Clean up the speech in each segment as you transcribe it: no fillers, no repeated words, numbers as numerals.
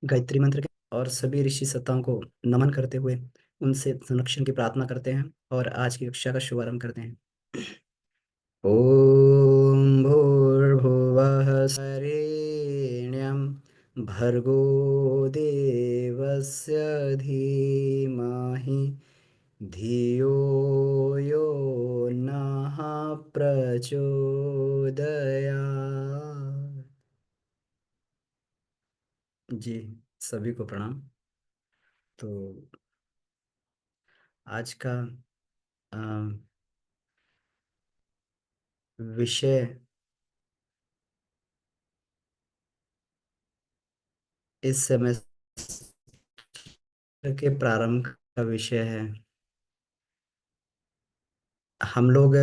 गायत्री मंत्र के और सभी ऋषि सत्ताओं को नमन करते हुए उनसे संरक्षण की प्रार्थना करते हैं और आज की कक्षा का शुभारंभ करते हैं। ओम भूर्भुवः स्वरेण्यं भर्गो देवस्य धीमहि धियो यो नः प्रचोदयात्। जी, सभी को प्रणाम। तो आज का अ, विषय इस सेमेस्टर के प्रारंभ का विषय है। हम लोग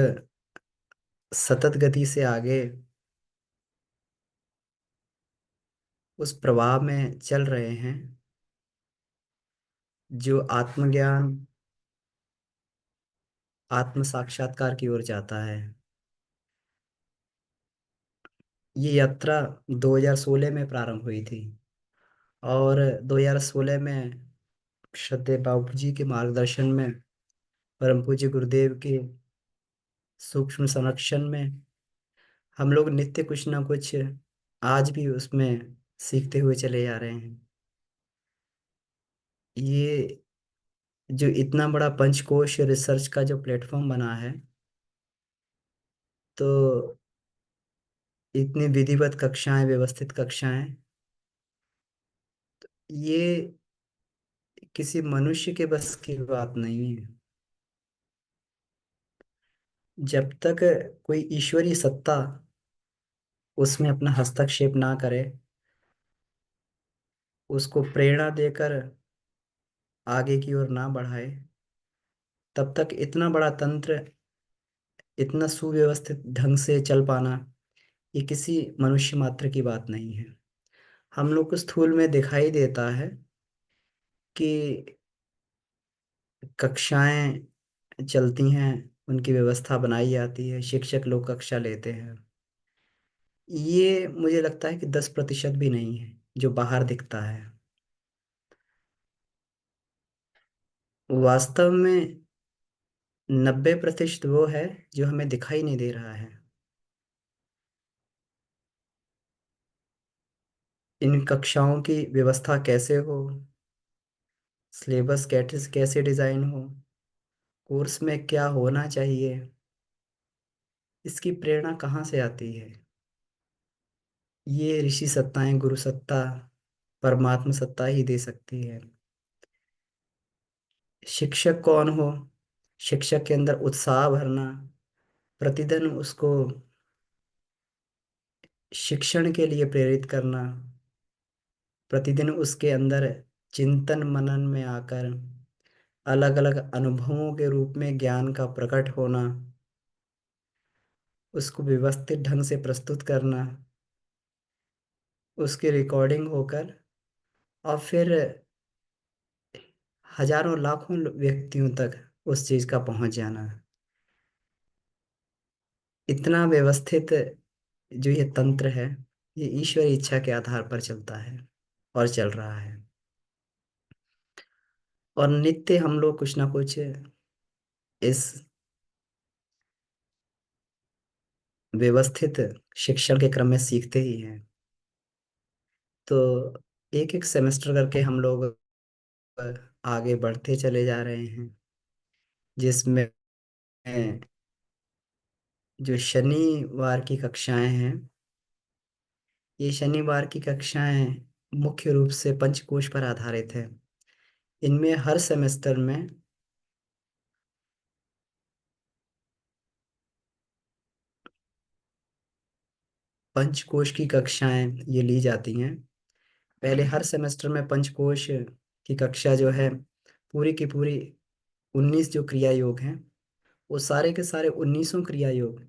सतत गति से आगे उस प्रवाह में चल रहे हैं जो आत्मज्ञान आत्म साक्षात्कार की ओर जाता है। ये यात्रा 2016 में प्रारंभ हुई थी और 2016 में श्रद्धेय बाबू जी के मार्गदर्शन में परम पूज्य गुरुदेव के सूक्ष्म संरक्षण में हम लोग नित्य कुछ ना कुछ आज भी उसमें सीखते हुए चले जा रहे हैं। ये जो इतना बड़ा पंचकोश रिसर्च का जो प्लेटफॉर्म बना है, तो इतनी विधिवत कक्षाएं, व्यवस्थित कक्षाएं, ये किसी मनुष्य के बस की बात नहीं है। जब तक कोई ईश्वरीय सत्ता उसमें अपना हस्तक्षेप ना करे, उसको प्रेरणा देकर आगे की ओर ना बढ़ाए, तब तक इतना बड़ा तंत्र इतना सुव्यवस्थित ढंग से चल पाना ये किसी मनुष्य मात्र की बात नहीं है। हम लोग को स्थूल में दिखाई देता है कि कक्षाएं चलती हैं, उनकी व्यवस्था बनाई जाती है, शिक्षक लोग कक्षा लेते हैं। ये मुझे लगता है कि 10% भी नहीं है जो बाहर दिखता है। वास्तव में 90% वो है जो हमें दिखाई नहीं दे रहा है। इन कक्षाओं की व्यवस्था कैसे हो, सिलेबस कैसे कैसे डिजाइन हो, कोर्स में क्या होना चाहिए, इसकी प्रेरणा कहाँ से आती है? ये ऋषि सत्ताएं, गुरु सत्ता, परमात्मा सत्ता ही दे सकती है। शिक्षक कौन हो? शिक्षक के अंदर उत्साह भरना, प्रतिदिन उसको शिक्षण के लिए प्रेरित करना, प्रतिदिन उसके अंदर चिंतन मनन में आकर अलग अलग अनुभवों के रूप में ज्ञान का प्रकट होना, उसको व्यवस्थित ढंग से प्रस्तुत करना, उसकी रिकॉर्डिंग होकर और फिर हजारों लाखों व्यक्तियों तक उस चीज का पहुंच जाना। इतना व्यवस्थित जो ये तंत्र है, ये ईश्वरी इच्छा के आधार पर चलता है और चल रहा है। और नित्य हम लोग कुछ ना कुछ इस व्यवस्थित शिक्षण के क्रम में सीखते ही हैं। तो एक एक सेमेस्टर करके हम लोग आगे बढ़ते चले जा रहे हैं, जिसमें जो शनिवार की कक्षाएं हैं, ये शनिवार की कक्षाएं मुख्य रूप से पंचकोश पर आधारित है। इनमें हर सेमेस्टर में पंचकोश की कक्षाएं ये ली जाती हैं। पहले हर सेमेस्टर में पंचकोश की कक्षा जो है, पूरी की पूरी 19 जो क्रिया योग हैं, वो सारे के सारे 19 क्रिया योग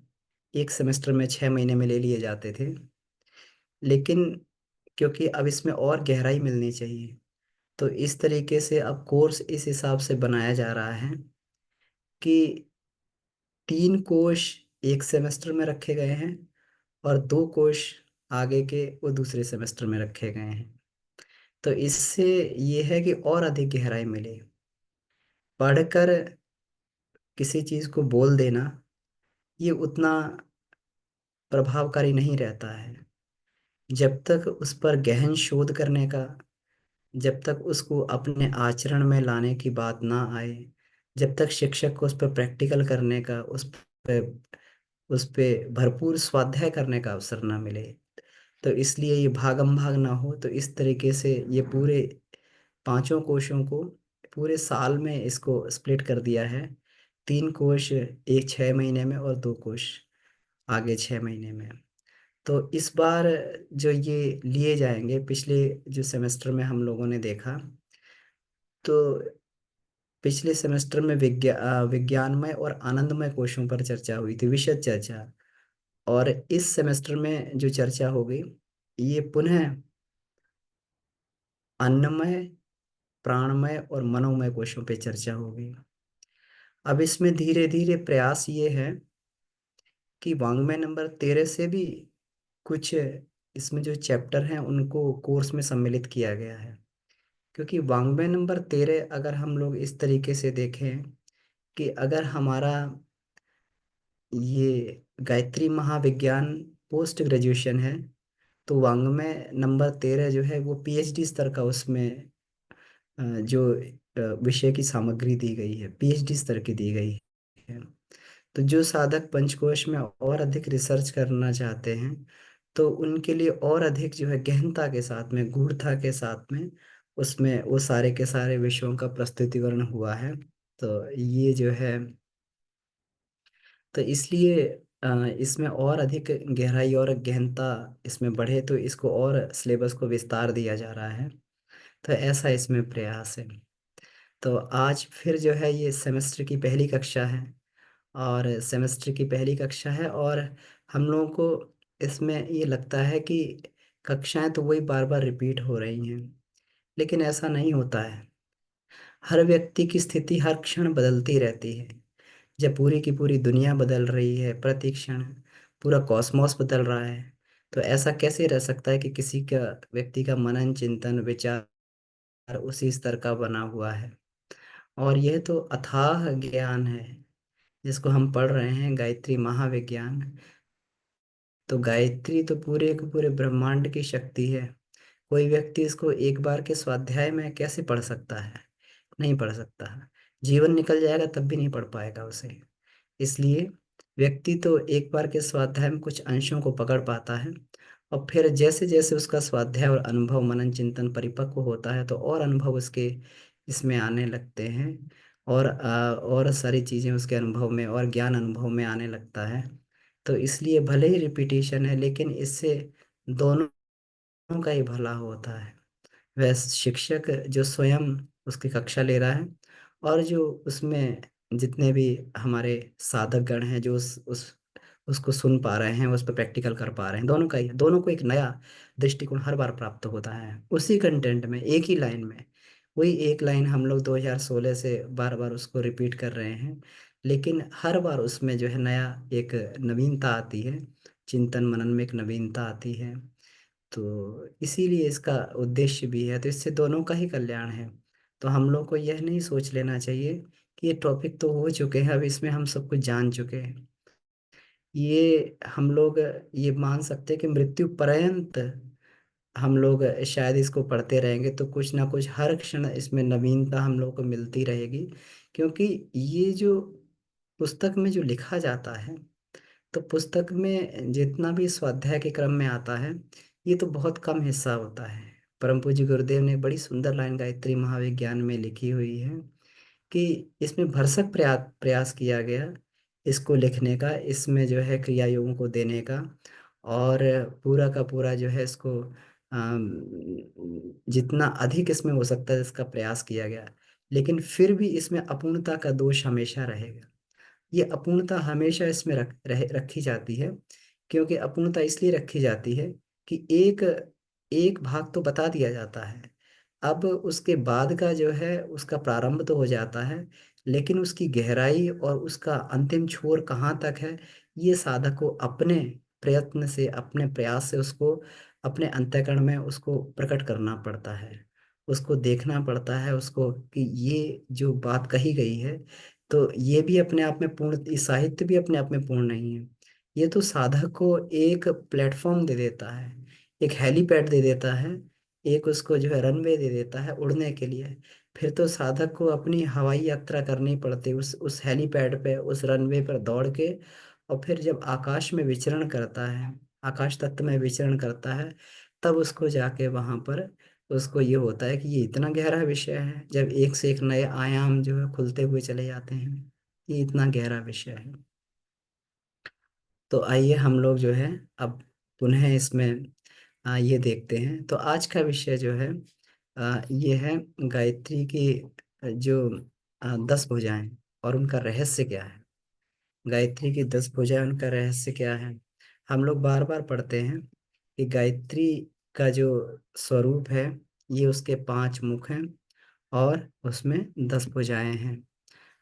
एक सेमेस्टर में 6 महीने में ले लिए जाते थे। लेकिन क्योंकि अब इसमें और गहराई मिलनी चाहिए, तो इस तरीके से अब कोर्स इस हिसाब से बनाया जा रहा है कि 3 कोश एक सेमेस्टर में रखे गए हैं और 2 कोश आगे के वो दूसरे सेमेस्टर में रखे गए हैं। तो इससे ये है कि और अधिक गहराई मिले। पढ़कर किसी चीज को बोल देना ये उतना प्रभावकारी नहीं रहता है। जब तक उस पर गहन शोध करने का, जब तक उसको अपने आचरण में लाने की बात ना आए, जब तक शिक्षक को उस पर प्रैक्टिकल करने का, उस पे भरपूर स्वाध्याय करने का अवसर ना मिले, तो इसलिए ये भागम भाग ना हो, तो इस तरीके से ये पूरे पांचों कोशों को पूरे साल में इसको स्प्लिट कर दिया है। 3 कोश एक 6 महीने में और 2 कोश आगे 6 महीने में। तो इस बार जो ये लिए जाएंगे, पिछले जो सेमेस्टर में हम लोगों ने देखा, तो पिछले सेमेस्टर में विज्ञानमय और आनंदमय कोशों पर चर्चा हुई थी, विशद चर्चा। और इस सेमेस्टर में जो चर्चा होगी, ये पुनः अन्नमय, प्राणमय और मनोमय कोशों पे चर्चा होगी। अब इसमें धीरे धीरे प्रयास ये है कि वाङ्मय नंबर 13 से भी कुछ इसमें जो चैप्टर हैं उनको कोर्स में सम्मिलित किया गया है। क्योंकि वाङ्मय नंबर 13 अगर हम लोग इस तरीके से देखें कि अगर हमारा ये गायत्री महाविज्ञान पोस्ट ग्रेजुएशन है, तो वाङ्मय नंबर 13 जो है वो पीएचडी स्तर का, उसमें जो विषय की सामग्री दी गई है पीएचडी स्तर की दी गई है। तो जो साधक पंचकोश में और अधिक रिसर्च करना चाहते हैं, तो उनके लिए और अधिक जो है गहनता के साथ में, गूढ़ता के साथ में उसमें वो सारे के सारे विषयों का प्रस्तुतिकरण हुआ है। तो ये जो है, तो इसलिए इसमें और अधिक गहराई और गहनता इसमें बढ़े, तो इसको और सिलेबस को विस्तार दिया जा रहा है। तो ऐसा इसमें प्रयास है। तो आज फिर जो है ये सेमेस्टर की पहली कक्षा है, और सेमेस्टर की पहली कक्षा है, और हम लोगों को इसमें ये लगता है कि कक्षाएं तो वही बार बार रिपीट हो रही हैं, लेकिन ऐसा नहीं होता है। हर व्यक्ति की स्थिति हर क्षण बदलती रहती है। जब पूरी की पूरी दुनिया बदल रही है प्रति क्षण, पूरा कॉस्मोस बदल रहा है, तो ऐसा कैसे रह सकता है कि किसी का, व्यक्ति का मनन चिंतन विचार उसी स्तर का बना हुआ है। और यह तो अथाह ज्ञान है जिसको हम पढ़ रहे हैं, गायत्री महाविज्ञान। तो गायत्री तो पूरे के पूरे ब्रह्मांड की शक्ति है। कोई व्यक्ति इसको एक बार के स्वाध्याय में कैसे पढ़ सकता है? नहीं पढ़ सकता। जीवन निकल जाएगा तब भी नहीं पढ़ पाएगा उसे। इसलिए व्यक्ति तो एक बार के स्वाध्याय में कुछ अंशों को पकड़ पाता है, और फिर जैसे जैसे उसका स्वाध्याय और अनुभव मनन चिंतन परिपक्व होता है, तो और अनुभव उसके इसमें आने लगते हैं, और सारी चीज़ें उसके अनुभव में और ज्ञान अनुभव में आने लगता है। तो इसलिए भले ही रिपीटिशन है, लेकिन इससे दोनों का ही भला होता है। वह शिक्षक जो स्वयं उसकी कक्षा ले रहा है, और जो उसमें जितने भी हमारे साधक गण हैं जो उसको सुन पा रहे हैं, उस पर प्रैक्टिकल कर पा रहे हैं, दोनों का ही, दोनों को एक नया दृष्टिकोण हर बार प्राप्त होता है उसी कंटेंट में, एक ही लाइन में। वही एक लाइन हम लोग 2016 से बार बार उसको रिपीट कर रहे हैं, लेकिन हर बार उसमें जो है नया एक नवीनता आती है, चिंतन मनन में एक नवीनता आती है। तो इसीलिए इसका उद्देश्य भी है, तो इससे दोनों का ही कल्याण है। तो हम लोग को यह नहीं सोच लेना चाहिए कि ये टॉपिक तो हो चुके हैं, अब इसमें हम सब कुछ जान चुके हैं। ये हम लोग ये मान सकते हैं कि मृत्यु पर्यंत हम लोग शायद इसको पढ़ते रहेंगे, तो कुछ ना कुछ हर क्षण इसमें नवीनता हम लोग को मिलती रहेगी। क्योंकि ये जो पुस्तक में जो लिखा जाता है, तो पुस्तक में जितना भी स्वाध्याय के क्रम में आता है, ये तो बहुत कम हिस्सा होता है। परम पूज्य गुरुदेव ने बड़ी सुंदर लाइन गायत्री महाविज्ञान में लिखी हुई है कि इसमें भरसक प्रयास किया गया इसको लिखने का, इसमें जो है क्रिया योगों को देने का, और पूरा का पूरा जो है इसको जितना अधिक इसमें हो सकता है इसका प्रयास किया गया। लेकिन फिर भी इसमें अपूर्णता का दोष हमेशा रहेगा। ये अपूर्णता हमेशा इसमें रखी जाती है। क्योंकि अपूर्णता इसलिए रखी जाती है कि एक एक भाग तो बता दिया जाता है, अब उसके बाद का जो है उसका प्रारंभ तो हो जाता है, लेकिन उसकी गहराई और उसका अंतिम छोर कहाँ तक है, ये साधक को अपने प्रयत्न से, अपने प्रयास से उसको अपने अंतःकरण में उसको प्रकट करना पड़ता है, उसको देखना पड़ता है उसको, कि ये जो बात कही गई है, तो ये भी अपने आप में पूर्ण, ये साहित्य भी अपने आप में पूर्ण नहीं है। ये तो साधक को एक प्लेटफॉर्म दे देता है, एक हेलीपैड दे देता है, एक उसको जो है रनवे दे देता है उड़ने के लिए। फिर तो साधक को अपनी हवाई यात्रा करनी पड़ती, उस हेलीपैड पे, उस रनवे पर दौड़ के, और फिर जब आकाश में विचरण करता है, आकाश तत्व में विचरण करता है, तब उसको जाके वहां पर उसको ये होता है कि ये इतना गहरा विषय है, जब एक से एक नए आयाम जो है खुलते हुए चले जाते हैं, ये इतना गहरा विषय है। तो आइए हम लोग जो है अब पुनः इसमें ये देखते हैं। तो आज का विषय जो है ये है गायत्री की जो 10 भुजाएं और उनका रहस्य क्या है। गायत्री की 10 भुजाएं, उनका रहस्य क्या है। हम लोग बार बार पढ़ते हैं कि गायत्री का जो स्वरूप है, ये उसके 5 मुख हैं और उसमें 10 भुजाएं हैं।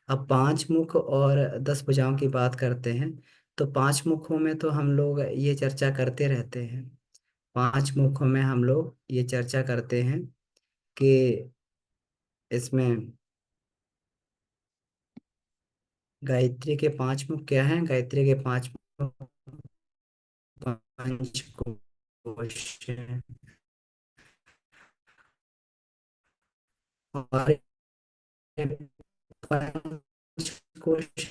अब 5 मुख और 10 भुजाओं की बात करते हैं, तो 5 मुखों में तो हम लोग ये चर्चा करते रहते हैं। 5 मुखों में हम लोग ये चर्चा करते हैं कि इसमें गायत्री के 5 मुख क्या हैं। गायत्री के 5 मुख पंचकोश हैं, और ये पंचकोश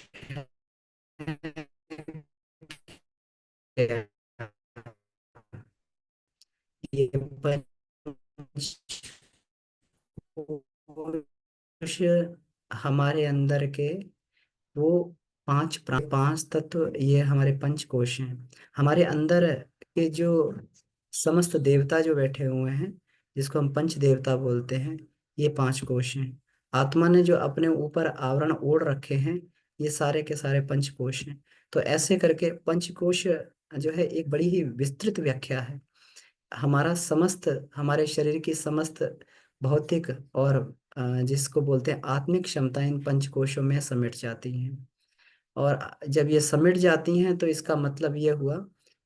है, ये पंचकोश हमारे अंदर के वो 5 तत्व, ये हमारे पंचकोश हैं। हमारे अंदर के जो समस्त देवता जो बैठे हुए हैं, जिसको हम पंच देवता बोलते हैं, ये 5 कोश हैं। आत्मा ने जो अपने ऊपर आवरण ओढ़ रखे हैं, ये सारे के सारे पंचकोश हैं। तो ऐसे करके पंचकोश जो है एक बड़ी ही विस्तृत व्याख्या है। हमारा समस्त, हमारे शरीर की समस्त भौतिक और जिसको बोलते हैं आत्मिक क्षमता इन पंचकोशों में समेट जाती हैं। और जब ये समिट जाती हैं तो इसका मतलब ये हुआ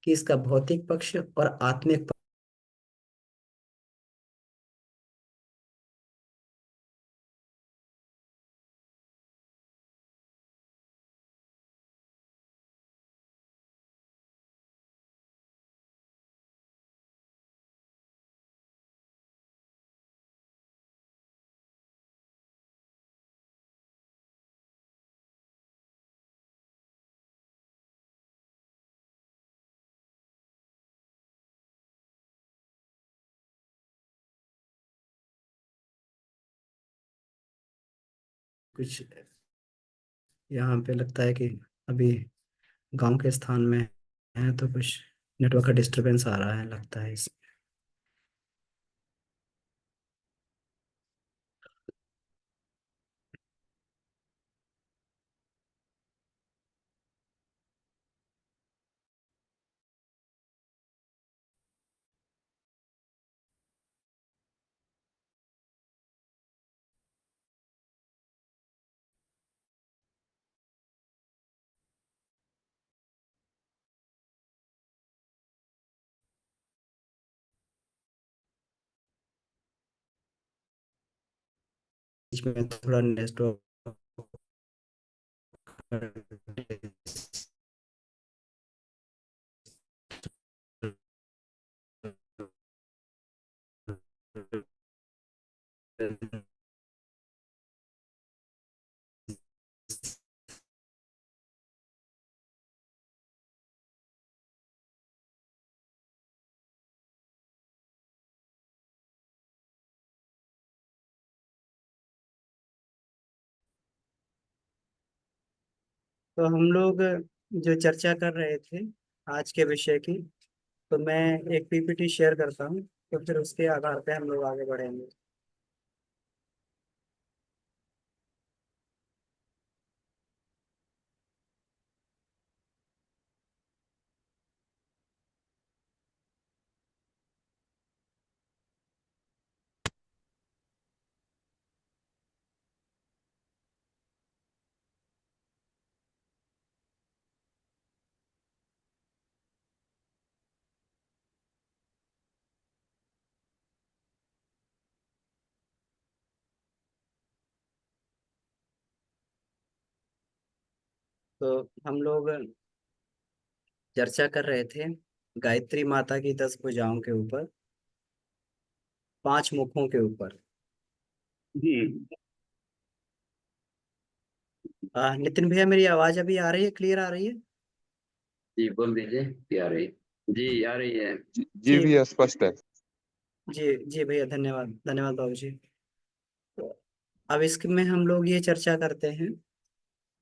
कि इसका भौतिक पक्ष और आत्मिक कुछ यहाँ पे लगता है कि अभी गांव के स्थान में है, तो कुछ नेटवर्क का डिस्टरबेंस आ रहा है लगता है इस। बीच में थोड़ा नेटवर्क तो हम लोग जो चर्चा कर रहे थे आज के विषय की, तो मैं एक पीपीटी शेयर करता हूँ, तो फिर उसके आधार पे हम लोग आगे बढ़ेंगे। तो हम लोग चर्चा कर रहे थे गायत्री माता की 10 भुजाओं के ऊपर, 5 मुखों के ऊपर। जी। नितिन भैया, मेरी आवाज अभी आ रही है, क्लियर आ रही है? जी बोल दीजिए, क्या आ रही? जी आ रही है। जी जी भैया स्पष्ट है। जी जी भैया, धन्यवाद धन्यवाद बाबू जी। तो अब इसमें हम लोग ये चर्चा करते हैं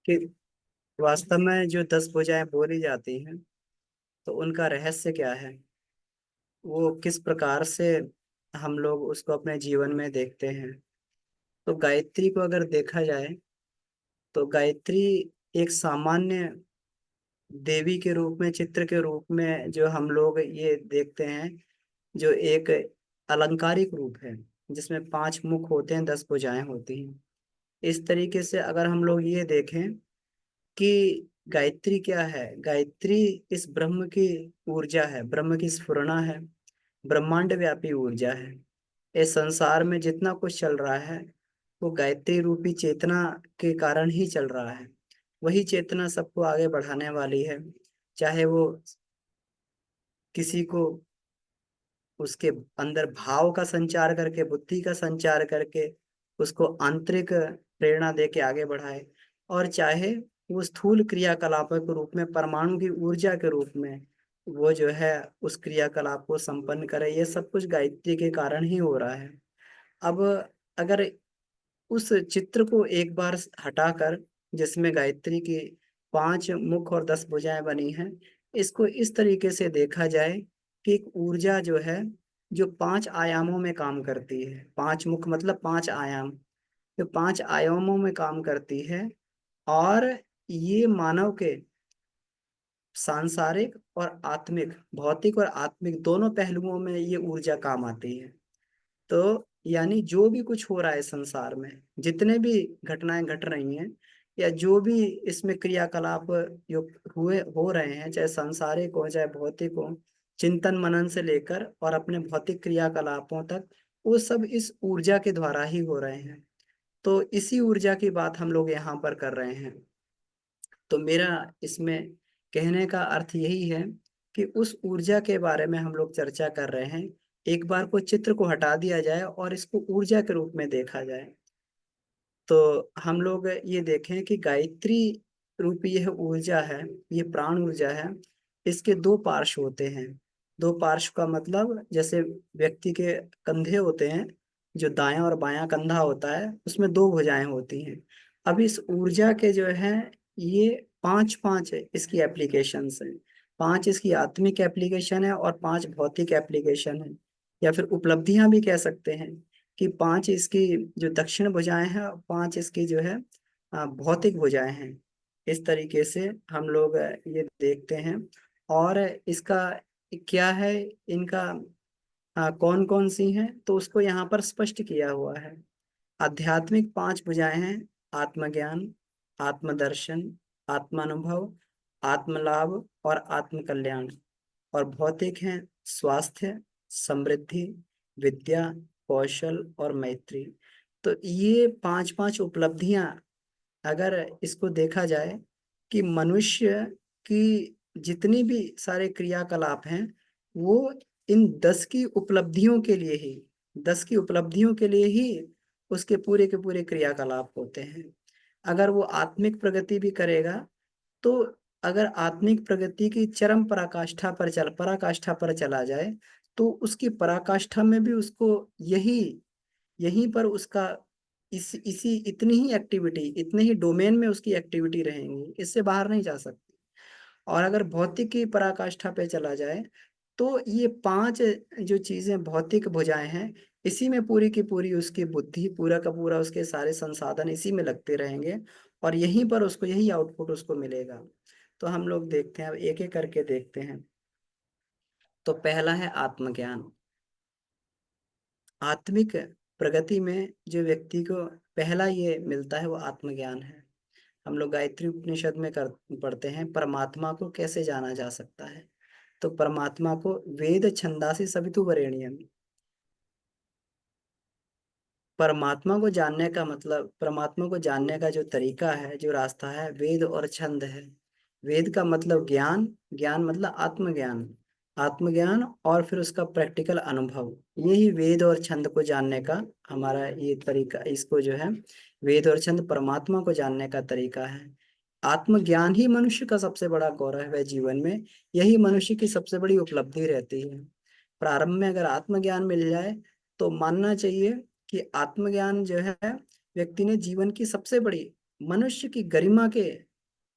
कि वास्तव में जो 10 भुजाएं बोली जाती हैं, तो उनका रहस्य क्या है, वो किस प्रकार से हम लोग उसको अपने जीवन में देखते हैं। तो गायत्री को अगर देखा जाए, तो गायत्री एक सामान्य देवी के रूप में, चित्र के रूप में जो हम लोग ये देखते हैं, जो एक अलंकारिक रूप है, जिसमें 5 मुख होते हैं, 10 भुजाएं होती हैं। इस तरीके से अगर हम लोग ये देखें कि गायत्री क्या है, गायत्री इस ब्रह्म की ऊर्जा है, ब्रह्म की स्फुरना है, ब्रह्मांड व्यापी ऊर्जा है। इस संसार में जितना कुछ चल रहा है, वो गायत्री रूपी चेतना के कारण ही चल रहा है। वही चेतना सबको आगे बढ़ाने वाली है। चाहे वो किसी को उसके अंदर भाव का संचार करके, बुद्धि का संचार करके उसको आंतरिक प्रेरणा दे के आगे बढ़ाए, और चाहे वो स्थूल क्रियाकलापों के रूप में, परमाणु की ऊर्जा के रूप में वो जो है उस क्रियाकलाप को संपन्न करे, ये सब कुछ गायत्री के कारण ही हो रहा है। अब अगर उस चित्र को एक बार हटाकर, जिसमें गायत्री की 5 मुख और 10 भुजाएं बनी हैं, इसको इस तरीके से देखा जाए कि एक ऊर्जा जो है, जो 5 आयामों में काम करती है। 5 मुख मतलब 5 आयाम, जो 5 आयामों में काम करती है। और ये मानव के सांसारिक और आत्मिक, भौतिक और आत्मिक दोनों पहलुओं में ये ऊर्जा काम आती है। तो यानी जो भी कुछ हो रहा है संसार में, जितने भी घटनाएं घट रही हैं, या जो भी इसमें क्रियाकलाप जो हुए हो रहे हैं, चाहे सांसारिक हो चाहे भौतिक हो, चिंतन मनन से लेकर और अपने भौतिक क्रियाकलापों तक, वो सब इस ऊर्जा के द्वारा ही हो रहे हैं। तो इसी ऊर्जा की बात हम लोग यहाँ पर कर रहे हैं। तो मेरा इसमें कहने का अर्थ यही है कि उस ऊर्जा के बारे में हम लोग चर्चा कर रहे हैं। एक बार को चित्र को हटा दिया जाए और इसको ऊर्जा के रूप में देखा जाए, तो हम लोग ये देखें कि गायत्री रूपी यह ऊर्जा है, ये प्राण ऊर्जा है। इसके 2 पार्श्व होते हैं। 2 पार्श्व का मतलब, जैसे व्यक्ति के कंधे होते हैं, जो दायां और बायां कंधा होता है, उसमें 2 भुजाएं होती हैं। अब इस ऊर्जा के जो है, ये 5 5 इसकी एप्लीकेशंस हैं। 5 इसकी आत्मिक एप्लीकेशन है और 5 भौतिक एप्लीकेशन है, या फिर उपलब्धियां भी कह सकते हैं। कि 5 इसकी जो दक्षिण भुजाएं हैं, और 5 इसकी जो है भौतिक भुजाएं हैं। इस तरीके से हम लोग ये देखते हैं। और इसका क्या है, इनका कौन कौन सी हैं, तो उसको यहाँ पर स्पष्ट किया हुआ है। आध्यात्मिक 5 भुजाएं हैं: आत्मज्ञान, आत्मदर्शन, आत्मानुभव, आत्मलाभ और आत्मकल्याण। और भौतिक हैं: स्वास्थ्य, समृद्धि, विद्या, कौशल और मैत्री। तो ये 5 5 उपलब्धियां, अगर इसको देखा जाए कि मनुष्य की जितनी भी सारे क्रियाकलाप हैं, वो इन 10 की उपलब्धियों के लिए ही, 10 की उपलब्धियों के लिए ही उसके पूरे के पूरे क्रियाकलाप होते हैं। अगर वो आत्मिक प्रगति भी करेगा, तो अगर आत्मिक प्रगति की चरम पराकाष्ठा पर चला जाए, तो उसकी पराकाष्ठा में भी उसको यही यहीं पर उसका इसी इतनी ही एक्टिविटी, इतने ही डोमेन में उसकी एक्टिविटी रहेंगी, इससे बाहर नहीं जा सकती। और अगर भौतिक की पराकाष्ठा पे चला जाए, तो ये 5 जो चीजें भौतिक भुजाएं हैं, इसी में पूरी की पूरी उसकी बुद्धि, पूरा का पूरा उसके सारे संसाधन इसी में लगते रहेंगे, और यहीं पर उसको यही आउटपुट उसको मिलेगा। तो हम लोग देखते हैं, अब एक एक करके देखते हैं। तो पहला है आत्मज्ञान। आत्मिक प्रगति में जो व्यक्ति को पहला ये मिलता है, वो आत्मज्ञान है। हम लोग गायत्री उपनिषद में पढ़ते हैं, परमात्मा को कैसे जाना जा सकता है। तो परमात्मा को वेद छंदासी सवितु वरेण्यम, परमात्मा को जानने का मतलब, परमात्मा को जानने का जो तरीका है, जो रास्ता है, वेद और छंद है। वेद का मतलब ज्ञान, ज्ञान मतलब आत्मज्ञान, आत्मज्ञान और फिर उसका प्रैक्टिकल अनुभव। यही वेद और छंद को जानने का हमारा ये तरीका, इसको जो है वेद और छंद परमात्मा को जानने का तरीका है। आत्मज्ञान ही मनुष्य का सबसे बड़ा गौरव है जीवन में। यही मनुष्य की सबसे बड़ी उपलब्धि रहती है। प्रारंभ में अगर आत्मज्ञान मिल जाए तो मानना चाहिए कि आत्मज्ञान जो है व्यक्ति ने जीवन की सबसे बड़ी, मनुष्य की गरिमा के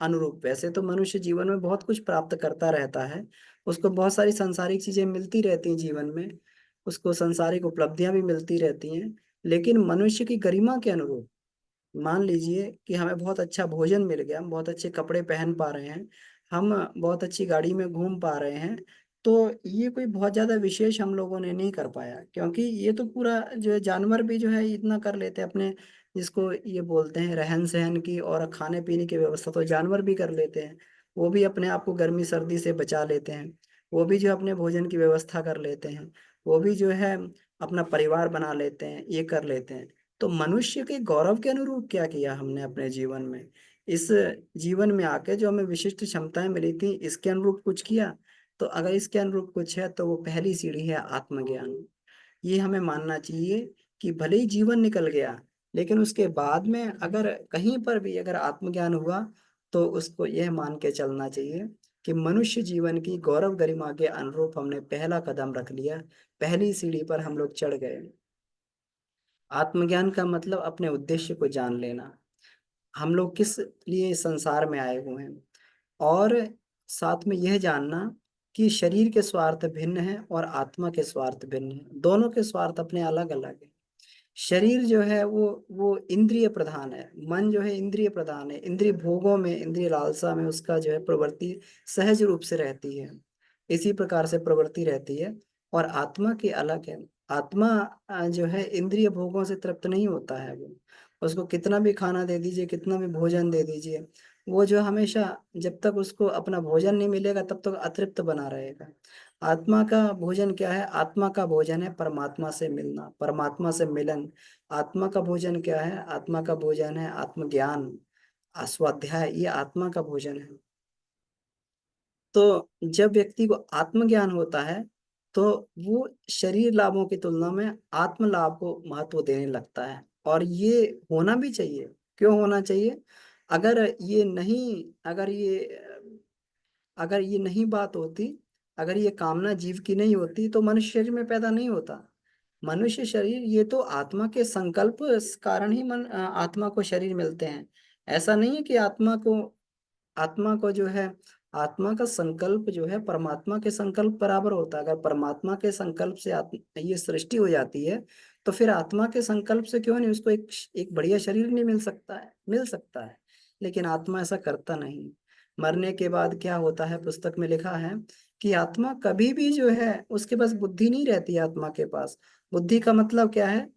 अनुरूप। वैसे तो मनुष्य जीवन में बहुत कुछ प्राप्त करता रहता है, उसको बहुत सारी सांसारिक चीजें मिलती रहती हैं जीवन में, उसको सांसारिक उपलब्धियां भी मिलती रहती हैं, लेकिन मनुष्य की गरिमा के अनुरूप, मान लीजिए कि हमें बहुत अच्छा भोजन मिल गया, हम बहुत अच्छे कपड़े पहन पा रहे हैं, हम बहुत अच्छी गाड़ी में घूम पा रहे हैं, तो ये कोई बहुत ज्यादा विशेष हम लोगों ने नहीं कर पाया, क्योंकि ये तो पूरा जो है जानवर भी जो है इतना कर लेते हैं अपने, जिसको ये बोलते हैं रहन सहन की और खाने पीने की व्यवस्था, तो जानवर भी कर लेते हैं। वो भी अपने आप को गर्मी सर्दी से बचा लेते हैं, वो भी जो अपने भोजन की व्यवस्था कर लेते हैं, वो भी जो है अपना परिवार बना लेते हैं, ये कर लेते हैं। तो मनुष्य के गौरव के अनुरूप क्या किया हमने अपने जीवन में, इस जीवन में आके जो हमें विशिष्ट क्षमताएं मिली थी इसके अनुरूप कुछ किया? तो अगर इसके अनुरूप कुछ है तो वो पहली सीढ़ी है आत्मज्ञान। ये हमें मानना चाहिए कि भले ही जीवन निकल गया, लेकिन उसके बाद में अगर कहीं पर भी अगर आत्मज्ञान हुआ तो उसको यह मान के चलना चाहिए कि मनुष्य जीवन की गौरव गरिमा के अनुरूप हमने पहला कदम रख लिया, पहली सीढ़ी पर हम लोग चढ़ गए। आत्मज्ञान का मतलब अपने उद्देश्य को जान लेना, हम लोग किस लिए इस संसार में आए हुए हैं, और साथ में यह जानना कि शरीर के स्वार्थ भिन्न हैं और आत्मा के स्वार्थ भिन्न हैं, दोनों के स्वार्थ अपने अलग अलग हैं। शरीर जो है वो इंद्रिय प्रधान है, मन जो है इंद्रिय प्रधान है, इंद्रिय भोगों में, इंद्रिय लालसा में उसका जो है प्रवृत्ति सहज रूप से रहती है, इसी प्रकार से प्रवृत्ति रहती है। और आत्मा की अलग है। आत्मा जो है इंद्रिय भोगों से तृप्त नहीं होता है वो, उसको कितना भी खाना दे दीजिए, कितना भी भोजन दे दीजिए, वो जो हमेशा, जब तक उसको अपना भोजन नहीं मिलेगा तब तक अतृप्त बना रहेगा। आत्मा का भोजन क्या है? आत्मा का भोजन है परमात्मा से मिलना, परमात्मा से मिलन। आत्मा का भोजन क्या है? आत्मा का भोजन है आत्मज्ञान, स्वाध्याय, ये आत्मा का भोजन है। तो जब व्यक्ति को आत्मज्ञान होता है तो वो शरीर लाभों की तुलना में आत्म लाभ को महत्व देने लगता है, और ये होना भी चाहिए। क्यों होना चाहिए? अगर ये नहीं, अगर ये नहीं बात होती, अगर ये कामना जीव की नहीं होती तो मनुष्य शरीर में पैदा नहीं होता। मनुष्य शरीर ये तो आत्मा के संकल्प इस कारण ही आत्मा को शरीर मिलते हैं। ऐसा नहीं है कि आत्मा को जो है, आत्मा का संकल्प जो है परमात्मा के संकल्प बराबर होता है। अगर परमात्मा के संकल्प से ये सृष्टि हो जाती है तो फिर आत्मा के संकल्प से क्यों नहीं उसको एक बढ़िया शरीर नहीं मिल सकता है? मिल सकता है, लेकिन आत्मा ऐसा करता नहीं। मरने के बाद क्या होता है, पुस्तक में लिखा है कि आत्मा कभी भी जो है उसके पास बुद्धि नहीं रहती है। आत्मा के पास बुद्धि का मतलब क्या है?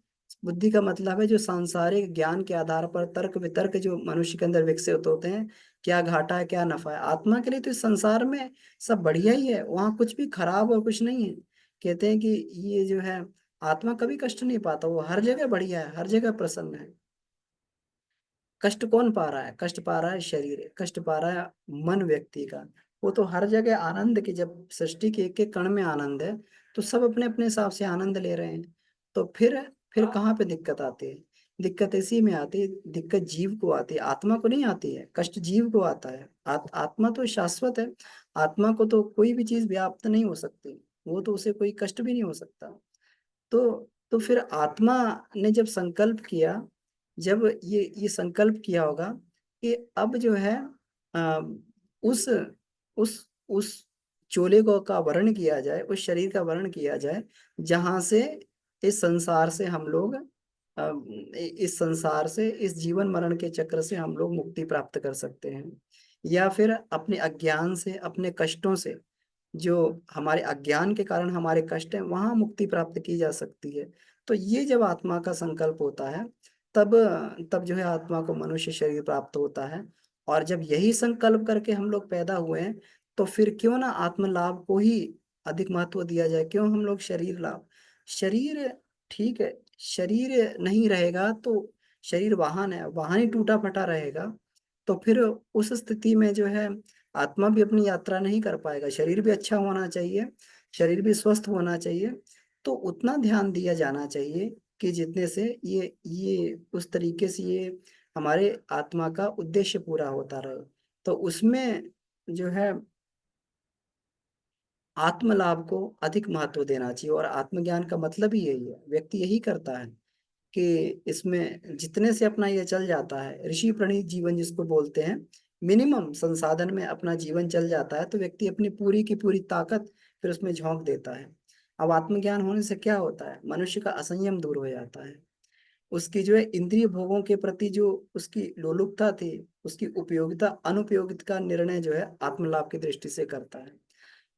बुद्धि का मतलब है जो सांसारिक ज्ञान के आधार पर तर्क वितर्क जो मनुष्य के अंदर विकसित होते हैं, क्या घाटा है क्या नफा है। आत्मा के लिए तो इस संसार में सब बढ़िया ही है, वहां कुछ भी खराब और कुछ नहीं है। कहते हैं कि ये जो है आत्मा कभी कष्ट नहीं पाता, वो हर जगह बढ़िया है, हर जगह प्रसन्न है। कष्ट कौन पा रहा है? कष्ट पा रहा है शरीर, कष्ट पा रहा है मन व्यक्ति का। वो तो हर जगह आनंद की, जब सृष्टि के एक एक कण में आनंद है तो सब अपने अपने हिसाब से आनंद ले रहे हैं। तो फिर कहाँ पे दिक्कत आती है? दिक्कत इसी में आती है, दिक्कत जीव को आती है, आत्मा को नहीं आती है। कष्ट जीव को आता है, आत्मा तो शाश्वत है। आत्मा को तो कोई भी चीज व्याप्त नहीं हो सकती, वो तो उसे कोई कष्ट भी नहीं हो सकता। तो फिर आत्मा ने जब संकल्प किया, जब ये संकल्प किया होगा कि अब जो है आ, उस उस चोले को का वर्ण किया जाए, उस शरीर का वर्ण किया जाए जहां से इस संसार से हम लोग, इस संसार से, इस जीवन मरण के चक्र से हम लोग मुक्ति प्राप्त कर सकते हैं, या फिर अपने अज्ञान से, अपने कष्टों से, जो हमारे अज्ञान के कारण हमारे कष्ट हैं, वहां मुक्ति प्राप्त की जा सकती है। तो ये जब आत्मा का संकल्प होता है तब तब जो है आत्मा को मनुष्य शरीर प्राप्त होता है। और जब यही संकल्प करके हम लोग पैदा हुए हैं तो फिर क्यों ना आत्म लाभ को ही अधिक महत्व दिया जाए, क्यों हम लोग शरीर लाभ? शरीर ठीक है, शरीर नहीं रहेगा तो शरीर वाहन है, वाहन ही टूटा फटा रहेगा, तो फिर उस स्थिति में जो है आत्मा भी अपनी यात्रा नहीं कर पाएगा। शरीर भी अच्छा होना चाहिए, शरीर भी स्वस्थ होना चाहिए, तो उतना ध्यान दिया जाना चाहिए कि जितने से ये उस तरीके से ये हमारे आत्मा का उद्देश्य पूरा होता रहे। तो उसमें जो है आत्मलाभ को अधिक महत्व देना चाहिए, और आत्मज्ञान का मतलब ही यही है, व्यक्ति यही करता है कि इसमें जितने से अपना ये चल जाता है, ऋषि प्रणीत जीवन जिसको बोलते हैं, मिनिमम संसाधन में अपना जीवन चल जाता है, तो व्यक्ति अपनी पूरी की पूरी ताकत फिर उसमें झोंक देता है। अब आत्मज्ञान होने से क्या होता है, मनुष्य का असंयम दूर हो जाता है, उसकी जो है इंद्रिय भोगों के प्रति जो उसकी लोलुपता थी, उसकी उपयोगिता अनुपयोगिता का निर्णय जो है आत्मलाभ की दृष्टि से करता है।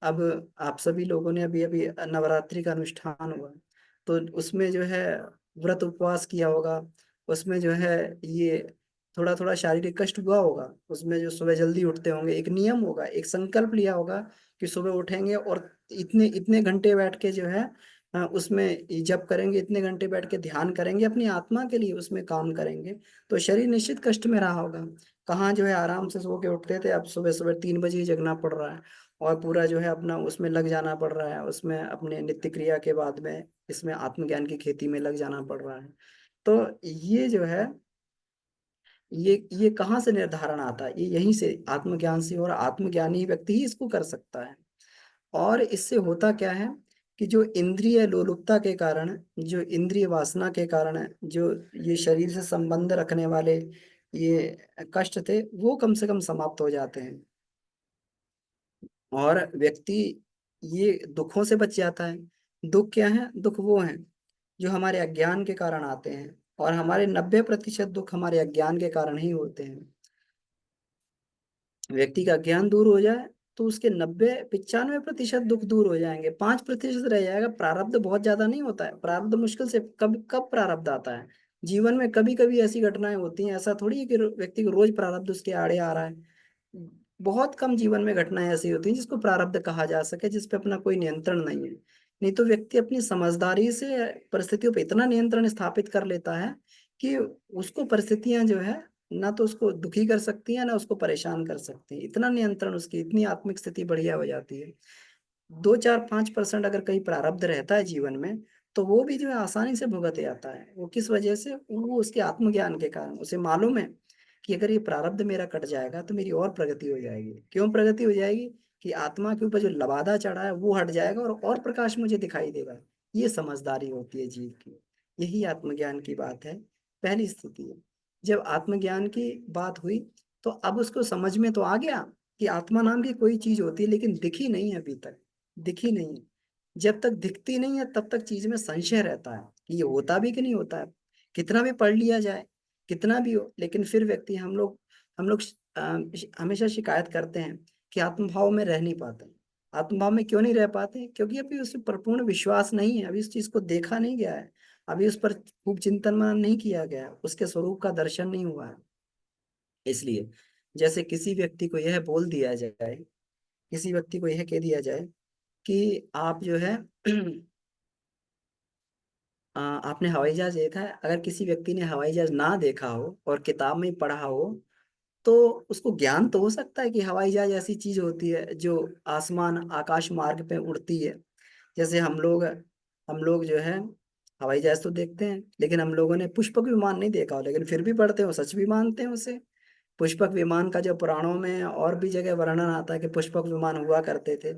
अब आप सभी लोगों ने अभी अभी नवरात्रि का अनुष्ठान हुआ, तो उसमें जो है व्रत उपवास किया होगा, उसमें जो है ये थोड़ा थोड़ा शारीरिक कष्ट हुआ होगा, उसमें जो सुबह जल्दी उठते होंगे, एक नियम होगा, एक संकल्प लिया होगा कि सुबह उठेंगे और इतने इतने घंटे बैठ के जो है उसमें जप करेंगे, इतने घंटे बैठ के ध्यान करेंगे, अपनी आत्मा के लिए उसमें काम करेंगे। तो शरीर निश्चित कष्ट में रहा होगा, कहाँ जो है आराम से सो के उठते थे, अब सुबह सुबह 3 बजे ही जगना पड़ रहा है, और पूरा जो है अपना उसमें लग जाना पड़ रहा है, उसमें अपने नित्य क्रिया के बाद में इसमें आत्मज्ञान की खेती में लग जाना पड़ रहा है। तो ये जो है ये कहाँ से निर्धारण आता है, ये यहीं से आत्मज्ञान से, और आत्मज्ञानी व्यक्ति ही इसको कर सकता है। और इससे होता क्या है कि जो इंद्रिय लोलुपता के कारण, जो इंद्रिय वासना के कारण जो ये शरीर से संबंध रखने वाले ये कष्ट थे, वो कम से कम समाप्त हो जाते हैं, और व्यक्ति ये दुखों से बच जाता है। दुख क्या है, दुख वो हैं जो हमारे अज्ञान के कारण आते हैं, और हमारे 90% दुख हमारे अज्ञान के कारण ही होते हैं। व्यक्ति का ज्ञान दूर हो जाए तो उसके 90 95% दुख दूर हो जाएंगे, 5% रह जाएगा। प्रारब्ध बहुत ज्यादा नहीं होता है, प्रारब्ध मुश्किल से कब कब प्रारब्ध आता है जीवन में, कभी कभी ऐसी घटनाएं होती हैं, ऐसा थोड़ी है कि व्यक्ति को रोज प्रारब्ध उसके आड़े आ रहा है। बहुत कम जीवन में घटनाएं ऐसी होती हैं जिसको प्रारब्ध कहा जा सके, जिस पे अपना कोई नियंत्रण नहीं है। नहीं तो व्यक्ति अपनी समझदारी से परिस्थितियों पे इतना नियंत्रण स्थापित कर लेता है कि उसको परिस्थितियां जो है ना तो उसको दुखी कर सकती है ना उसको परेशान कर सकती है, इतना नियंत्रण, उसकी इतनी आत्मिक स्थिति बढ़िया हो जाती है। 2 4 5% अगर कहीं प्रारब्ध रहता है जीवन में, तो वो भी जो है आसानी से भुगत जाता है। वो किस वजह से, वो उसके आत्मज्ञान के कारण, उसे मालूम है कि अगर ये प्रारब्ध मेरा कट जाएगा तो मेरी और प्रगति हो जाएगी। क्यों प्रगति हो जाएगी, कि आत्मा के ऊपर जो लबादा चढ़ा है वो हट जाएगा, और प्रकाश मुझे दिखाई देगा। ये समझदारी होती है जीव की, यही आत्मज्ञान की बात है। पहली स्थिति है, जब आत्मज्ञान की बात हुई तो अब उसको समझ में तो आ गया कि आत्मा नाम की कोई चीज होती है, लेकिन दिखी नहीं है अभी तक, दिखी नहीं है। जब तक दिखती नहीं है तब तक चीज में संशय रहता है कि ये होता भी कि नहीं होता है। कितना भी पढ़ लिया जाए, कितना भी हो, लेकिन फिर व्यक्ति, हम लोग हमेशा शिकायत करते हैं कि आत्मभाव में रह नहीं पाते। आत्मभाव में क्यों नहीं रह पाते, क्योंकि अभी उस पर पूर्ण विश्वास नहीं है, अभी उस चीज को देखा नहीं गया है, अभी उस पर खूब चिंतन मनन नहीं किया गया है, उसके स्वरूप का दर्शन नहीं हुआ है। इसलिए जैसे किसी व्यक्ति को यह बोल दिया जाए, किसी व्यक्ति को यह कह दिया जाए कि आप जो है आपने हवाई जहाज देखा है, अगर किसी व्यक्ति ने हवाई जहाज ना देखा हो और किताब में ही पढ़ा हो, तो उसको ज्ञान तो हो सकता है कि हवाई जहाज ऐसी चीज होती है जो आसमान आकाश मार्ग पे उड़ती है। जैसे हम लोग जो है हवाई जहाज तो देखते हैं, लेकिन हम लोगों ने पुष्पक विमान नहीं देखा हो, लेकिन फिर भी पढ़ते हो, सच भी मानते हैं उसे। पुष्पक विमान का जो पुराणों में और भी जगह वर्णन आता है कि पुष्पक विमान हुआ करते थे,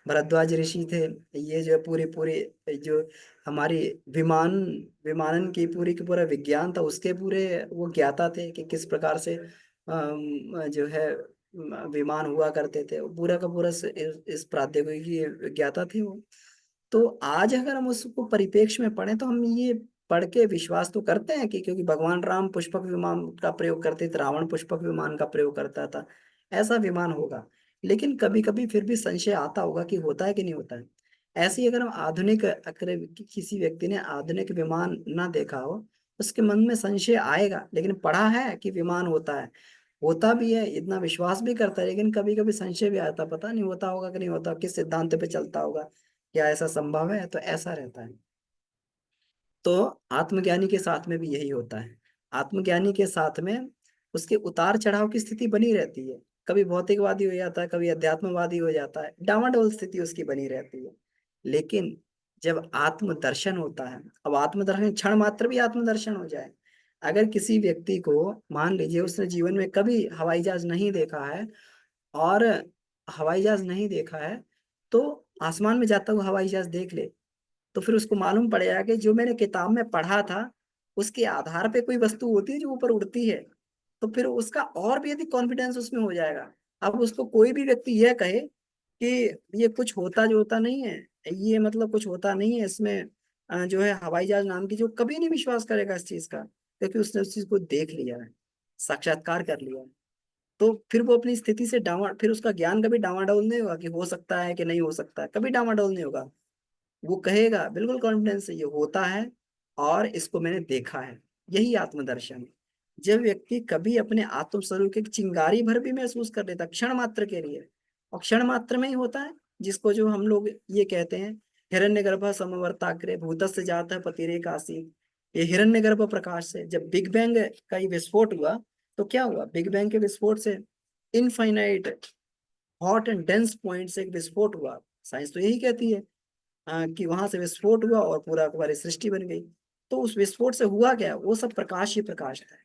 भरद्वाज ऋषि थे। ये जो पूरी पूरी जो हमारी विमान विमानन की पूरा विज्ञान था, उसके पूरे वो ज्ञाता थे कि किस प्रकार से जो है विमान हुआ करते थे, वो पूरा का पूरा इस प्राद्योगिकी की ज्ञाता थे वो। तो आज अगर हम उसको परिप्रेक्ष्य में पढ़ें तो हम ये पढ़ के विश्वास तो करते हैं कि क्योंकि भगवान राम पुष्पक विमान का प्रयोग करते थे, रावण पुष्पक विमान का प्रयोग करता था, ऐसा विमान होगा। लेकिन कभी कभी फिर भी संशय आता होगा कि होता है कि नहीं होता है। ऐसे ही अगर हम आधुनिक, अगर किसी व्यक्ति ने आधुनिक विमान ना देखा हो, उसके मन में संशय आएगा, लेकिन पढ़ा है कि विमान होता है, होता भी है, इतना विश्वास भी करता है, लेकिन कभी कभी संशय भी आता, पता नहीं होता होगा कि नहीं होता, किस सिद्धांत पे चलता होगा, क्या ऐसा संभव है, तो ऐसा रहता है। तो आत्मज्ञानी के साथ में भी यही होता है। आत्मज्ञानी के साथ में उसके उतार चढ़ाव की स्थिति बनी रहती है, कभी भौतिकवादी हो जाता है, कभी अध्यात्मवादी हो जाता है, डामाडोल स्थिति उसकी बनी रहती है। लेकिन जब आत्मदर्शन होता है, अब आत्मदर्शन क्षण मात्र भी आत्मदर्शन हो जाए, अगर किसी व्यक्ति को मान लीजिए उसने जीवन में कभी हवाई जहाज नहीं देखा है, और हवाई जहाज नहीं देखा है, तो आसमान में जाता हुआ हवाई जहाज देख ले, तो फिर उसको मालूम पड़ेगा कि जो मैंने किताब में पढ़ा था उसके आधार पे कोई वस्तु होती है जो ऊपर उड़ती है, तो फिर उसका और भी अधिक कॉन्फिडेंस उसमें हो जाएगा। अब उसको कोई भी व्यक्ति यह कहे कि ये कुछ होता जो होता नहीं है, ये मतलब कुछ होता नहीं है इसमें, जो है हवाई जहाज नाम की, जो कभी नहीं विश्वास करेगा इस चीज का, क्योंकि उसने उस चीज को देख लिया है, साक्षात्कार कर लिया है। तो फिर वो अपनी स्थिति से डावा, फिर उसका ज्ञान कभी डावाडोल नहीं होगा कि हो सकता है कि नहीं हो सकता है, कभी डावाडोल नहीं होगा। वो कहेगा बिल्कुल कॉन्फिडेंस से ये होता है और इसको मैंने देखा है। यही आत्मदर्शन है। जब व्यक्ति कभी अपने आत्म स्वरूप की चिंगारी भर भी महसूस कर लेता क्षण मात्र के लिए, और क्षण मात्र में ही होता है, जिसको जो हम लोग ये कहते हैं हिरण्यगर्भ समवर्ताग्रे भूतस्य जातः पतिरेक आसीत्। ये हिरण्यगर्भ प्रकाश से जब बिग बैंग का ये विस्फोट हुआ, तो क्या हुआ, बिग बैंग के विस्फोट से infinite hot and dense point से एक विस्फोट हुआ। साइंस तो यही कहती है, कि वहां से विस्फोट हुआ और पूरा हमारी सृष्टि बन गई। तो उस विस्फोट से हुआ क्या, वो सब प्रकाश ही प्रकाश था।